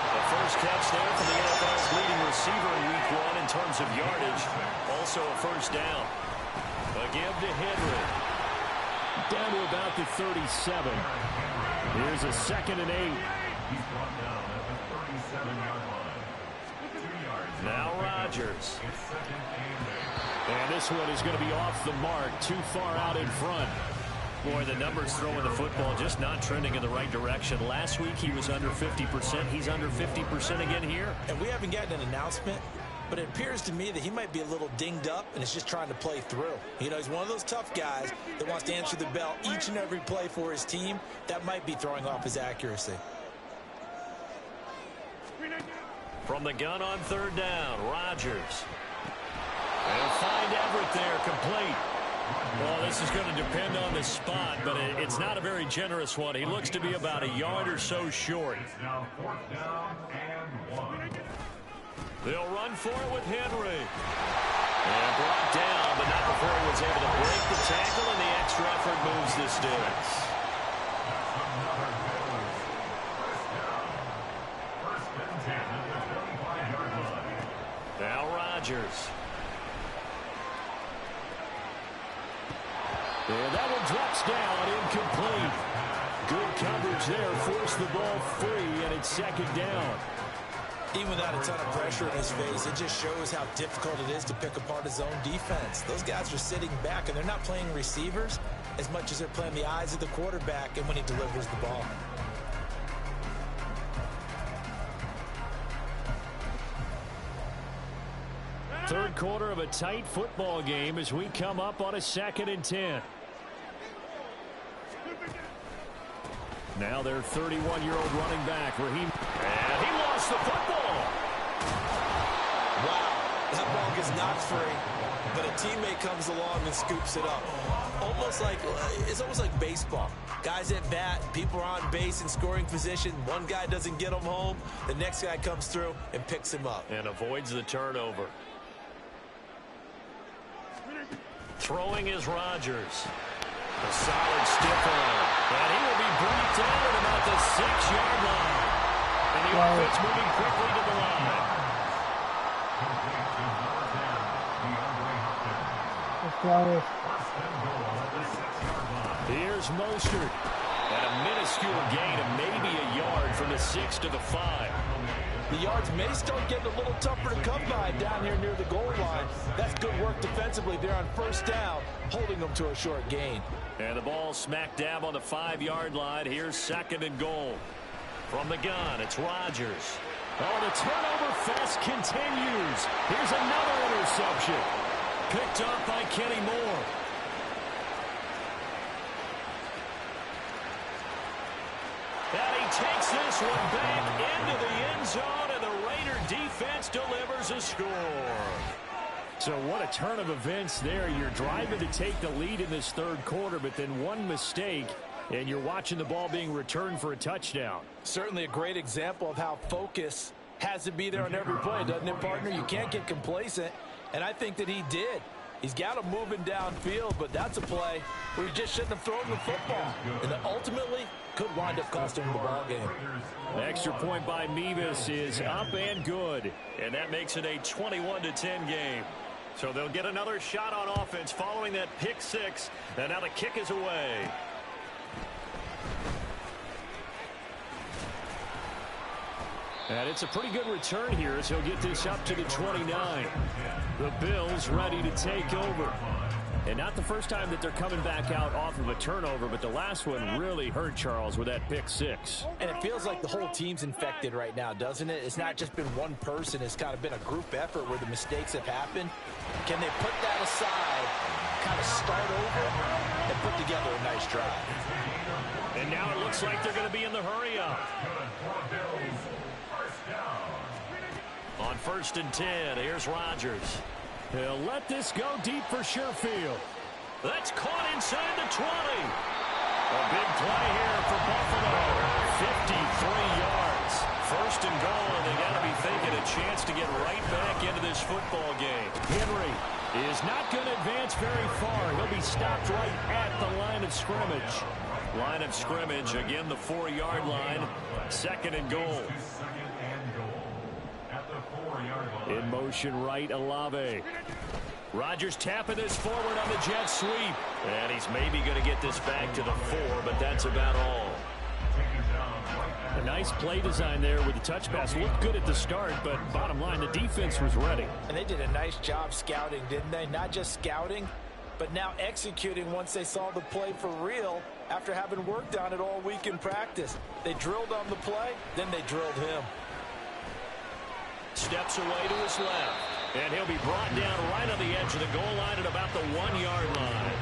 The first catch there for the NFL's leading receiver in week 1 in terms of yardage. Also a first down. A give to Henry. Down to about the 37. Here's a 2nd and 8. Now Rodgers. And this one is going to be off the mark, too far out in front. Boy, the numbers throwing the football just not trending in the right direction. Last week he was under 50%. He's under 50% again here. And we haven't gotten an announcement, but it appears to me that he might be a little dinged up and is just trying to play through. You know, he's one of those tough guys that wants to answer the bell each and every play for his team. That might be throwing off his accuracy. From the gun on third down, Rodgers. They'll find Everett there, complete. Well, this is going to depend on the spot, but it's not a very generous one. He looks to be about a yard or so short. They'll run for it with Henry. And brought down, but not before he was able to break the tackle, and the extra effort moves the sticks. Now Rodgers. And that one drops down, incomplete. Good coverage there, forced the ball free, and it's second down. Even without a ton of pressure in his face, it just shows how difficult it is to pick apart his own defense. Those guys are sitting back, and they're not playing receivers as much as they're playing the eyes of the quarterback and when he delivers the ball. Third quarter of a tight football game as we come up on a 2nd and 10. Now their 31-year-old running back, Raheem. And he lost the football. Wow, that ball gets knocked free, but a teammate comes along and scoops it up. It's almost like baseball. Guys at bat, people are on base in scoring position. One guy doesn't get him home. The next guy comes through and picks him up. And avoids the turnover. Throwing is Rodgers. A solid stiff arm. And he will be brought down at about the 6-yard line. And the offense moving quickly to the line. Here's Mostert. At a minuscule gain of maybe a yard from the 6 to the 5. The yards may start getting a little tougher to come by down here near the goal line. That's good work defensively there on first down, holding them to a short gain. And the ball smack dab on the 5-yard line. Here's 2nd and goal. From the gun, it's Rodgers. Oh, the turnover fest continues. Here's another interception. Picked up by Kenny Moore. And he takes this one back into the end zone, and the Raider defense delivers a score. So what a turn of events there. You're driving to take the lead in this third quarter, but then one mistake, and you're watching the ball being returned for a touchdown. Certainly a great example of how focus has to be there on every play, doesn't it, partner? You can't get complacent, and I think that he did. He's got him moving downfield, but that's a play where he just shouldn't have thrown the football. And that ultimately could wind up costing him the ball game. The extra point by Mevis is up and good, and that makes it a 21-10 game. So they'll get another shot on offense following that pick 6, and now the kick is away. And it's a pretty good return here as he'll get this up to the 29. The Bills ready to take over. And not the first time that they're coming back out off of a turnover, but the last one really hurt Charles with that pick six. And it feels like the whole team's infected right now, doesn't it? It's not just been one person. It's kind of been a group effort where the mistakes have happened. Can they put that aside, kind of start over, and put together a nice drive? And now it looks like they're going to be in the hurry-up. On 1st and 10, here's Rodgers. He'll let this go deep for Sherfield. That's caught inside the 20. A big play here for Buffalo. 53 yards. 1st and goal, and they got to be thinking a chance to get right back into this football game. Henry is not going to advance very far. He'll be stopped right at the line of scrimmage. Line of scrimmage, again the 4-yard line. 2nd and goal. In motion right, Olave. Rodgers tapping this forward on the jet sweep. And he's maybe going to get this back to the 4, but that's about all. A nice play design there with the touch pass. Looked good at the start, but bottom line, the defense was ready. And they did a nice job scouting, didn't they? Not just scouting, but now executing once they saw the play for real after having worked on it all week in practice. They drilled on the play, then they drilled him. Steps away to his left. And he'll be brought down right on the edge of the goal line at about the 1-yard line.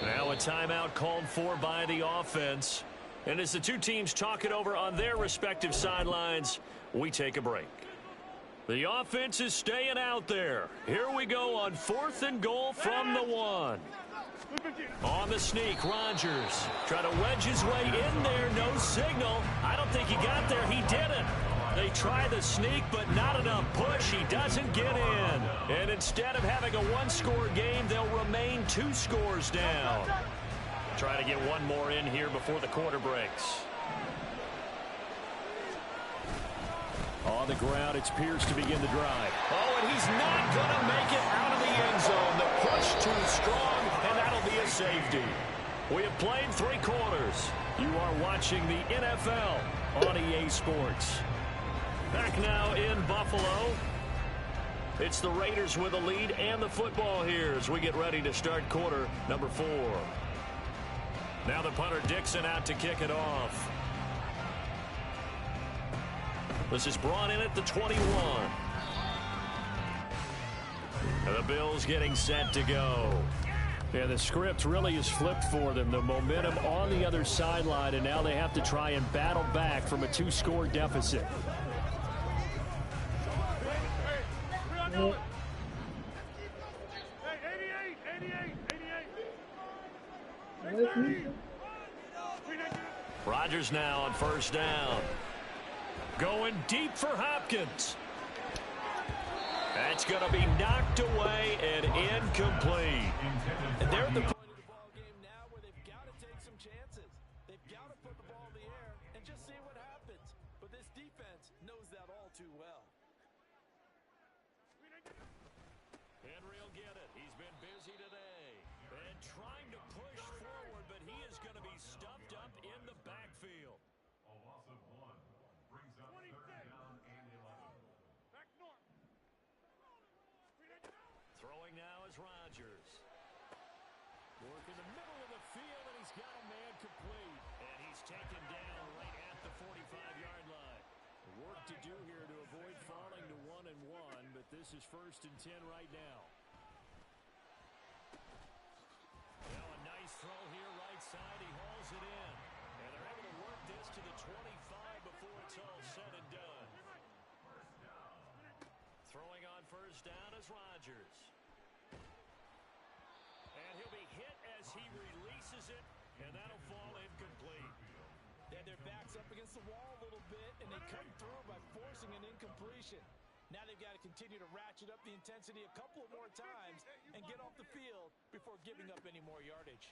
Now a timeout called for by the offense. And as the two teams talk it over on their respective sidelines, we take a break. The offense is staying out there. Here we go on 4th and goal from the 1. On the sneak, Rodgers trying to wedge his way in there. No signal. I don't think he got there. He didn't. They try the sneak, but not enough push. He doesn't get in. And instead of having a 1-score game, they'll remain 2 scores down. Try to get one more in here before the quarter breaks. On the ground, it's Pierce to begin the drive. Oh, and he's not going to make it out of the end zone. The push too strong, and that'll be a safety. We have played 3 quarters. You are watching the NFL on EA Sports. Back now in Buffalo. It's the Raiders with the lead and the football here as we get ready to start quarter number 4. Now the punter Dixon out to kick it off. This is brought in at the 21. And the Bills getting set to go. Yeah, the script really is flipped for them. The momentum on the other sideline, and now they have to try and battle back from a 2-score deficit. Rodgers now on 1st down. Going deep for Hopkins. That's going to be knocked away and incomplete. And they're at the point of the ball game now where they've got to take some chances. They've got to put the ball in the air and just see what happens. But this defense knows that all too well. Henry will get it. He's been busy today. And trying to push forward, but he is going to be stuffed up in the backfield. A loss of 1 brings up 3rd down and 11. Back north. Throwing now is Rodgers. Work in the middle of the field, and he's got a man complete. And he's taken down right at the 45-yard line. Work to do here to avoid falling to 1-1, but this is 1st and 10 right now. Now a nice throw here right side. He hauls it in. And they're able to work this to the 25 before it's all said and done. Throwing on 1st down is Rodgers. And he'll be hit as he releases it, and that'll fall incomplete. They had their backs up against the wall a little bit, and they come through by forcing an incompletion. Now they've got to continue to ratchet up the intensity a couple of more times and get off the field before giving up any more yardage.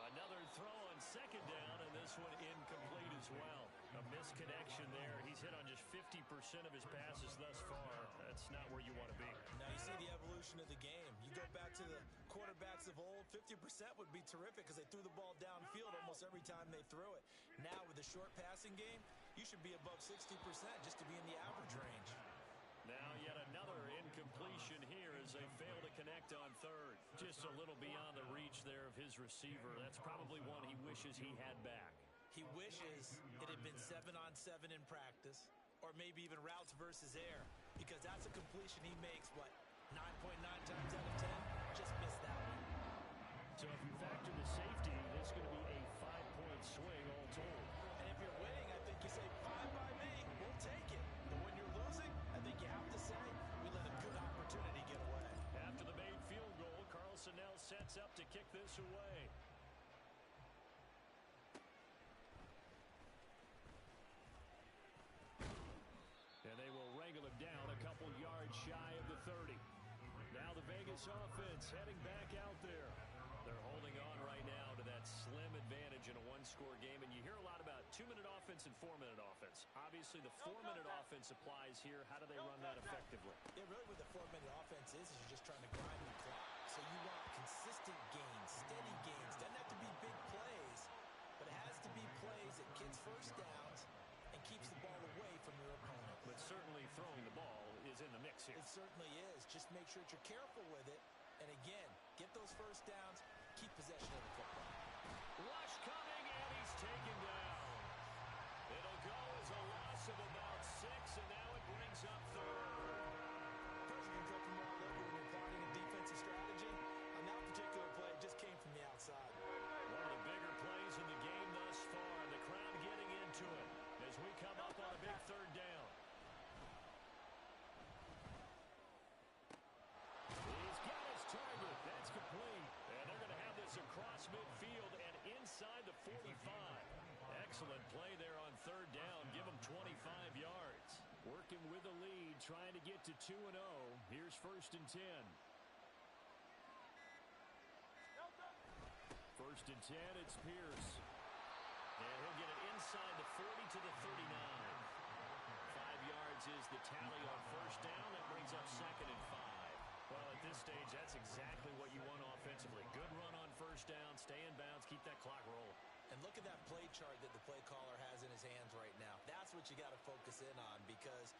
Another throw on 2nd down, and this one incomplete as well. A misconnection there. He's hit on just 50% of his passes thus far. That's not where you want to be. Now you see the evolution of the game. You go back to the quarterbacks of old, 50% would be terrific because they threw the ball downfield almost every time they threw it. Now with a short passing game, you should be above 60% just to be in the average range. Now yet another incompletion here as they fail to connect on third. Just a little beyond the reach there of his receiver. That's probably one he wishes he had back. He wishes it had been 7-on-7 in practice, or maybe even routes versus air, because that's a completion he makes, what, 9.9 times out of 10? Just missed that one. So if you factor the safety, this is going to be a 5-point swing all told. And if you're winning, I think you say, fine by me, we'll take it. But when you're losing, I think you have to say, we let a good opportunity get away. After the made field goal, Carlson now sets up to kick this away. And they will wrangle him down a couple yards shy of the 30. Now the Vegas offense heading back out there. They're holding on right now to that slim advantage in a one-score game. And you hear a lot about 2-minute offense and 4-minute offense. Obviously, the 4-minute offense applies here. How do they run that effectively? Yeah, really what the 4-minute offense is you're just trying to grind the clock. So you want consistent gains, steady gains. Doesn't have to be big plays, but it has to be plays that gets first downs and keeps the ball away from your opponent. But certainly throwing the ball is in the mix here. It certainly is. Just make sure that you're careful with it. And again, get those first downs, keep possession of the football. Rush coming, and he's taken down. It'll go as a loss of about 6, and now it brings up third. Pressure can come from all over when you're plotting a defensive strategy. On that particular play, it just came from the outside. One of the bigger plays in the game thus far. The crowd getting into it as we come up on a big third down. He's got his target. That's complete. And they're going to have this across midfield and inside the 45. Excellent play there on third down. Give them 25 yards. Working with the lead, trying to get to 2-0. Here's 1st and 10. 1st and 10, it's Pierce. And he'll get it inside the 40 to the 39. 5 yards is the tally on 1st down. That brings up 2nd and 5. Well, at this stage, that's exactly what you want offensively. Good run on 1st down, stay in bounds, keep that clock rolling. And look at that play chart that the play caller has in his hands right now. That's what you got to focus in on because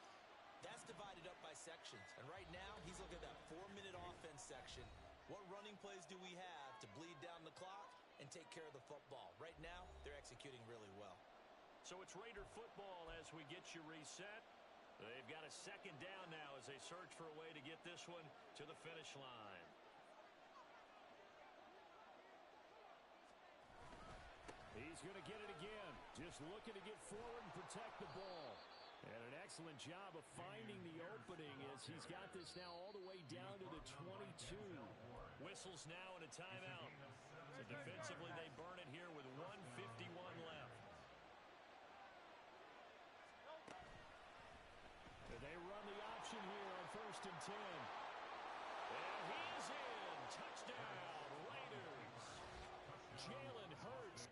that's divided up by sections. And right now, he's looking at that 4-minute offense section. What running plays do we have to bleed down the clock and take care of the football? Right now, they're executing really well. So it's Raider football as we get you reset. They've got a 2nd down now as they search for a way to get this one to the finish line. He's going to get it again. Just looking to get forward and protect the ball. And an excellent job of finding the opening as he's got this now all the way down to the 22. Whistles now and a timeout. So defensively they burn it here with 1:51 left. And they run the option here on 1st and 10. And he's in. Touchdown, Raiders. Jalen Hurts.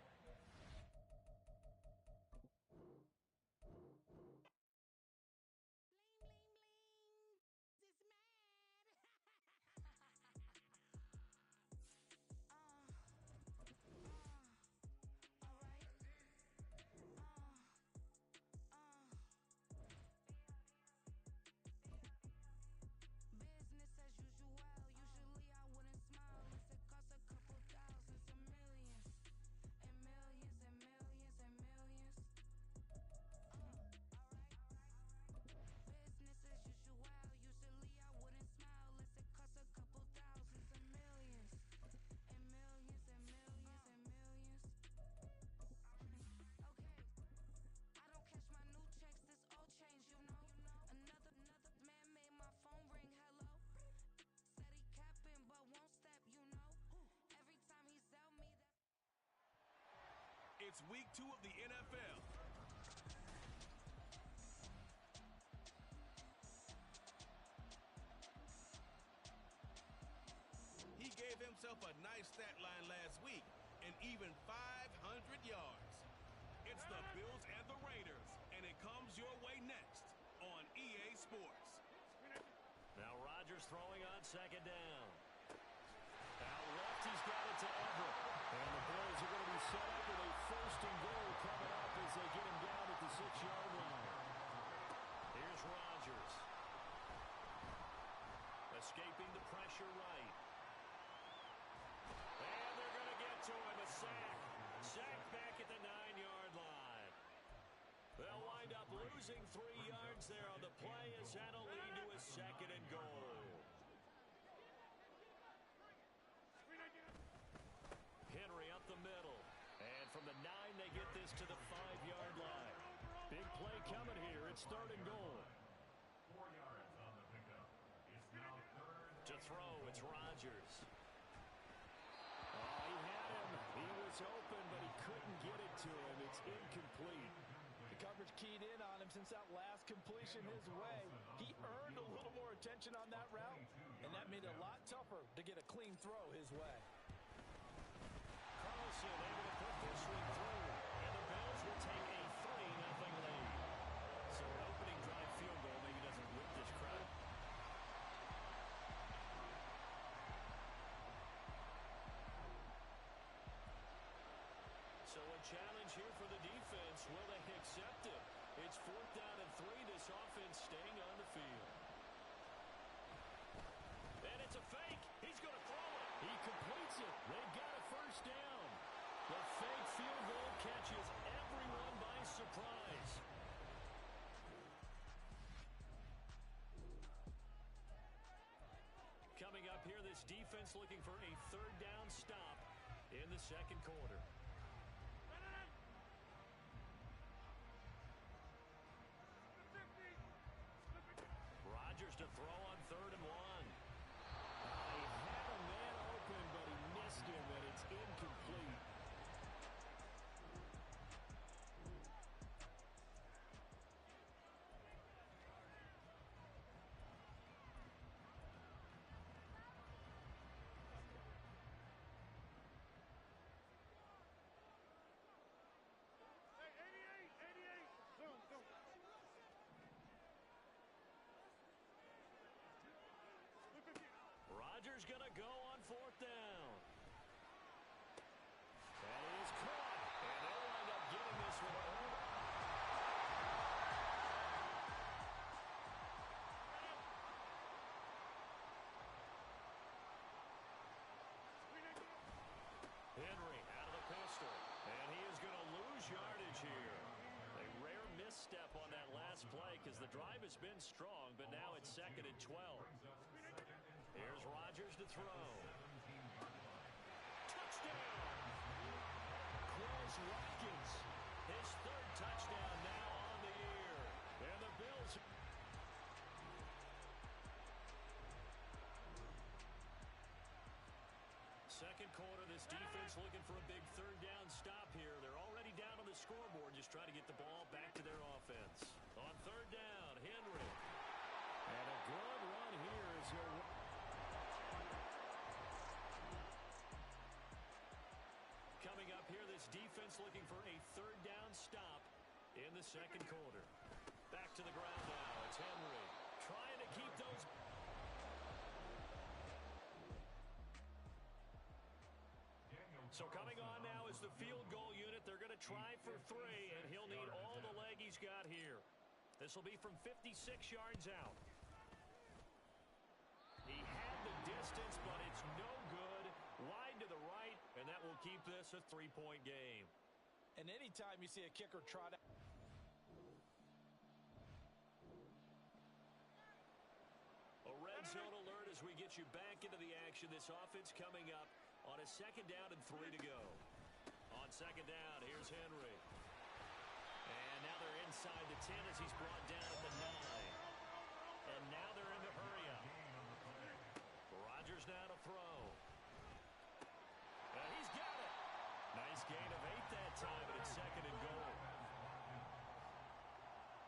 It's week 2 of the NFL. He gave himself a nice stat line last week and even 500 yards. It's the Bills and the Raiders, and it comes your way next on EA Sports. Now Rodgers throwing on 2nd down. Now to Everett. And the Bills are going to be set up with a 1st and goal coming up as they get him down at the 6-yard line. Here's Rodgers. Escaping the pressure right. And they're going to get to him. A sack. Sack back at the 9-yard line. They'll wind up losing 3 yards there on the play as that'll lead to a 2nd and goal. Henry up the middle. And from the 9, they get this to the 5-yard line. Big play coming here. It's 3rd and goal. 4 yards on the pickup. It's now 3rd. To throw, it's Rodgers. Oh, he had him. He was open, but he couldn't get it to him. It's incomplete. The coverage keyed in on him since that last completion his way. He earned a little more attention on that route, and that made it a lot tougher to get a clean throw his way. Carlson able to put this one through, and the Bills will take a 3-0 lead. So an opening drive field goal maybe doesn't whip this crowd. So a challenge here for the defense. Will they accept it? It's 4th down and 3. This offense staying on the field. And it's a fake. He's going to throw it. He completes it. They've got a 1st down. The fake field goal catches everyone by surprise. Coming up here, this defense looking for a 3rd down stop in the 2nd quarter. Rodgers to throw on 3rd and 1. He had a man open, but he missed him, and it's incomplete. Rodgers going to go on 4th down. That is caught. And they'll wind up getting this one over. Henry out of the pistol. And he is going to lose yardage here. A rare misstep on that last play because the drive has been strong, but now it's 2nd and 12. Here's Rodgers to throw. Touchdown! Quez Watkins. His 3rd touchdown now on the year. And the Bills... Second quarter, this defense looking for a big 3rd down stop here. They're already down on the scoreboard, just trying to get the ball back to their offense. On 3rd down, Henry. And a good run here as he'll... Coming up here, this defense looking for a 3rd down stop in the 2nd quarter. Back to the ground now. It's Henry trying to keep those... So coming on now is the field goal unit. They're going to try for 3, and he'll need all the leg he's got here. This will be from 56 yards out. He had the distance, but it's no good. Wide to the right, and that will keep this a 3-point game. And anytime you see a kicker trot out. A red zone alert as we get you back into the action. This offense coming up on a 2nd down and 3 to go. On 2nd down, here's Henry. And now they're inside the 10 as he's brought down at the 9. And now they're in the hurry up. Rodgers now to throw. And he's got it. Nice gain of 8 that time, but it's 2nd and goal.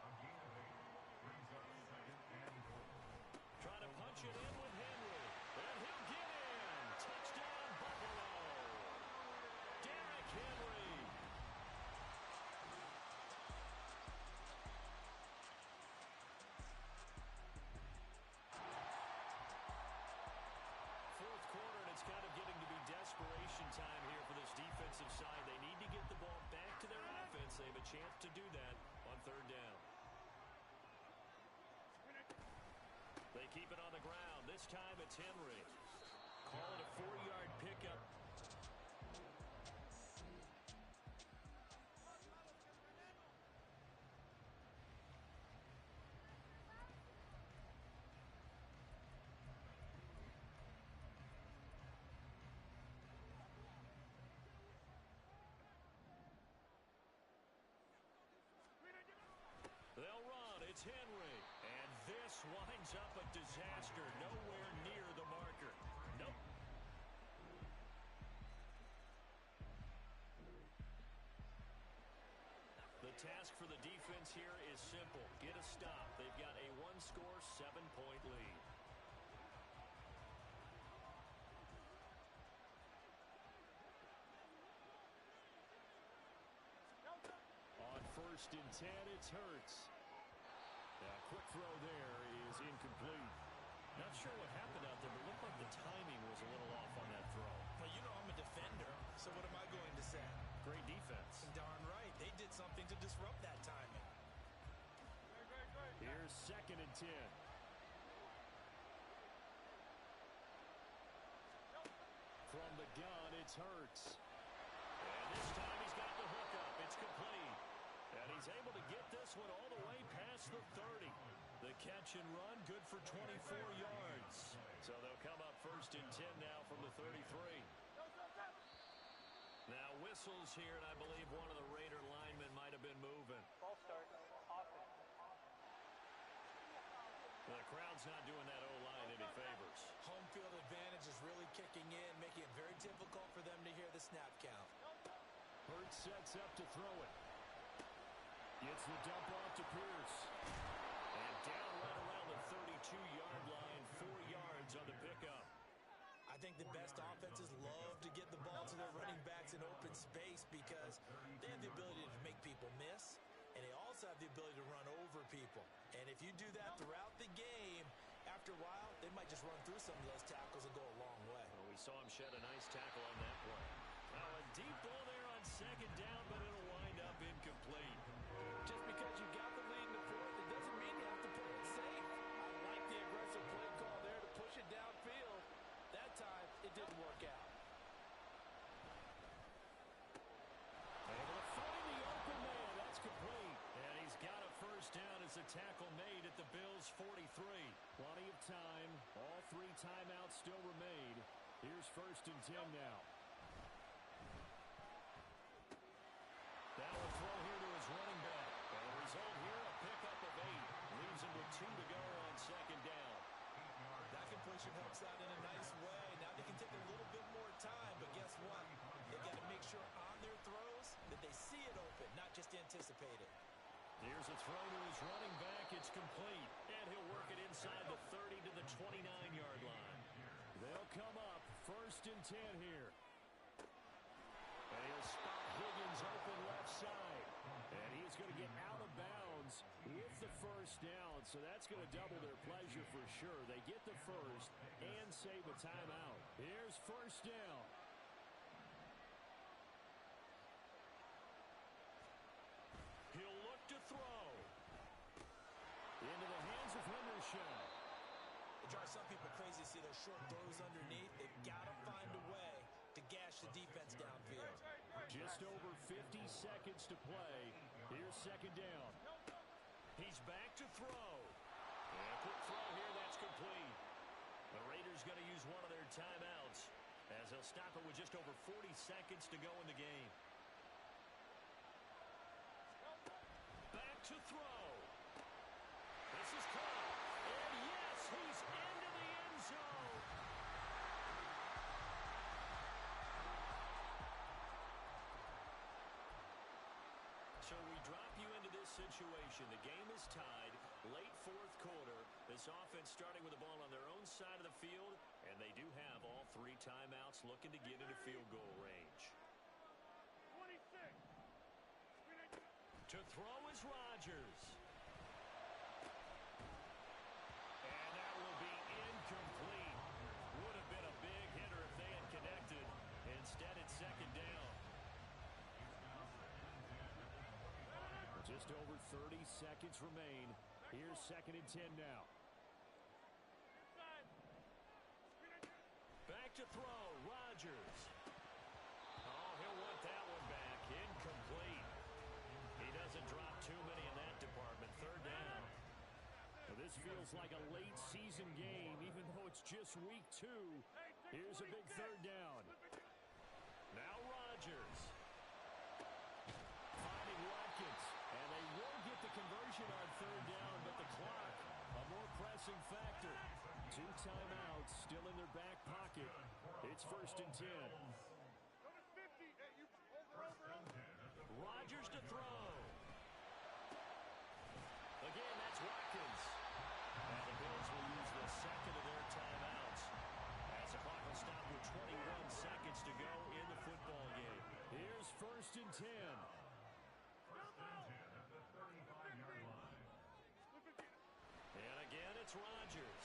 A gain of 8 brings up 2nd and goal. Trying to punch it in with Henry. And he'll get in. Touchdown, Buffalo. Derrick Henry. Fourth quarter, and it's kind of getting to be desperation They keep it on the ground. This time it's Henry. Call it a 4-yard pickup. They'll run. It's Henry. And this winds up a disaster. Nowhere near the marker. Nope. The task for the defense here is simple. Get a stop. They've got a 1-score, 7-point lead. On 1st and 10, it's Hurts. A quick throw there is incomplete. Not sure what happened out there, but it looked like the timing was a little off on that throw. Well, you know I'm a defender, so what am I going to say? Great defense. Darn right. They did something to disrupt that timing. Here's 2nd and 10. From the gun, it's Hurts. And this time he's got the hookup. It's complete. And he's able to get this one all the way past the 30. The catch and run, good for 24 yards. So they'll come up 1st and 10 now from the 33. Now whistles here, and I believe one of the Raider linemen might have been moving. False start. Offense. The crowd's not doing that O-line any favors. Home field advantage is really kicking in, making it very difficult for them to hear the snap count. Hurts sets up to throw it. Gets the dump off to Pierce. And down right around the 32-yard line, 4 yards on the pickup. I think the best offenses love to get the ball to their running backs in open space because they have the ability to make people miss, and they also have the ability to run over people. And if you do that throughout the game, after a while, they might just run through some of those tackles and go a long way. Well, we saw him shed a nice tackle on that play. Now a deep ball there on 2nd down, but it'll wind up incomplete. Just because you got the lead in the 4th, it doesn't mean you have to play it safe. I like the aggressive play call there to push it downfield. That time, it didn't work out. Able to find the open man. That's complete. And he's got a 1st down as a tackle made at the Bills' 43. Plenty of time. All 3 timeouts still remain. Here's 1st and 10 now. Now a throw here to his running back. And the result here, a pickup of 8. Leaves him with 2 to go on 2nd down. That completion helps out in a nice way. Now they can take a little bit more time, but guess what? They've got to make sure on their throws that they see it open, not just anticipate it. Here's a throw to his running back. It's complete. And he'll work it inside the 30 to the 29-yard line. They'll come up 1st and 10 here. And he'll spot Higgins open left side. And he's going to get out of bounds with the 1st down. So that's going to double their pleasure for sure. They get the 1st and save a timeout. Here's 1st down. He'll look to throw. Into the hands of Henderson. It drives some people crazy to see those short throws underneath. They've got to find a way to gash the defense downfield. Just over 50 seconds to play. Here's 2nd down. He's back to throw. And a quick throw here, that's complete. The Raiders going to use one of their timeouts as they'll stop it with just over 40 seconds to go in the game. Back to throw. This is caught. And yes, he's into the end zone. So we drop you into this situation. The game is tied. Late 4th quarter. This offense starting with the ball on their own side of the field. And they do have all 3 timeouts looking to get into field goal range. 26. To throw is Rodgers. And that will be incomplete. Would have been a big hitter if they had connected. Instead, it's 2nd down. Just over 30 seconds remain. Here's 2nd and 10 now. throw. Rodgers. Oh, he'll want that one back. Incomplete. He doesn't drop too many in that department. Third down. Well, this feels like a late season game, even though it's just week 2. Here's a big third down. Now Rodgers. Finding Watkins. And they will get the conversion on third down, but the clock, a more pressing factor. 2 timeouts still in their back pocket. It's 1st and 10. Rodgers to throw. Again, that's Watkins. And the Bills will use the second of their timeouts, as the clock will stop with 21 seconds to go in the football game. Here's 1st and 10. First and 10 at the 35-yard line. And again, it's Rodgers.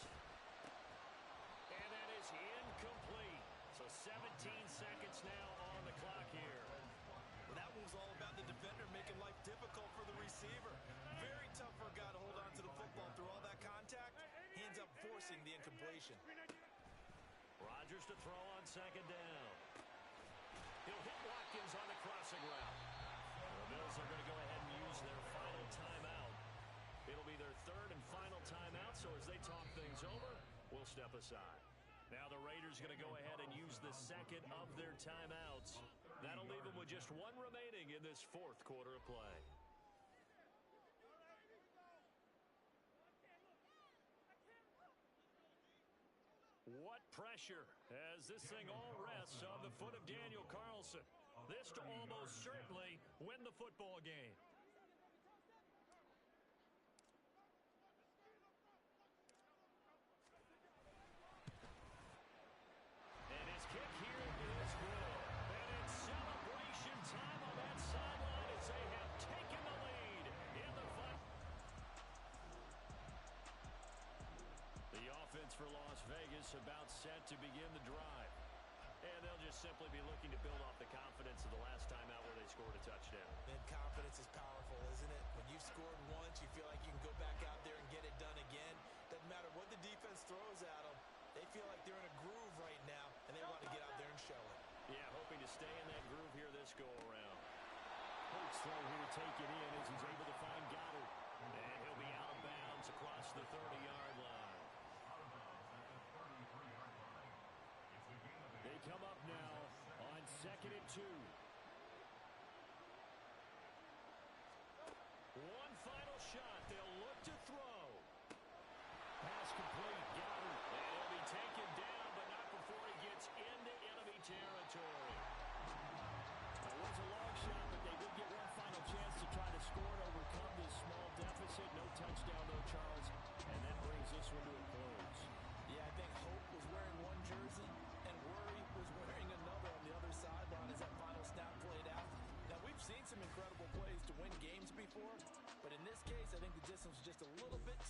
And that is incomplete. So 17 seconds now on the clock here. Well, that one was all about the defender making life difficult for the receiver. Very tough for a guy to hold on to the football through all that contact. He ends up forcing the incompletion. Rodgers to throw on 2nd down. He'll hit Watkins on the crossing route. The Bills are going to go ahead and use their final timeout. It'll be their 3rd and final timeout, so as they talk things over, we'll step aside. Now the Raiders going to go ahead and use the second of their timeouts. That'll leave them with just 1 remaining in this 4th quarter of play. What pressure as this thing all rests on the foot of Daniel Carlson. This to almost certainly win the football game. And his kick here is good. And it's celebration time on that sideline as they have taken the lead in the fight. The offense for Las Vegas about set to begin the drive. And they'll just simply be looking to build off the confidence of the last time out where they scored a touchdown. And confidence is powerful, isn't it? When you've scored once, you feel like you can go back out there and get it done again. Doesn't matter what the defense throws at them. They feel like they're in a groove right now, and they want to get out there and show it. Yeah, hoping to stay in that groove here this go-around. Hurts throw here to take it in as he's able to find Goddard. And he'll be out of bounds across the 30-yard line. They come up now on 2nd and 2. One final shot. They'll look to throw. Pass complete. Goddard. And he'll be taken down, but not before he gets into enemy territory. It was a long shot, but they did get one final chance to try to score and overcome this small deficit. No touchdown, though, Charles. And that brings this one to a close. Yeah, I think Hope was wearing one jersey and Worry was wearing another on the other sideline as that final snap played out. Now, we've seen some incredible plays to win games before, but in this case, I think the distance was just a little bit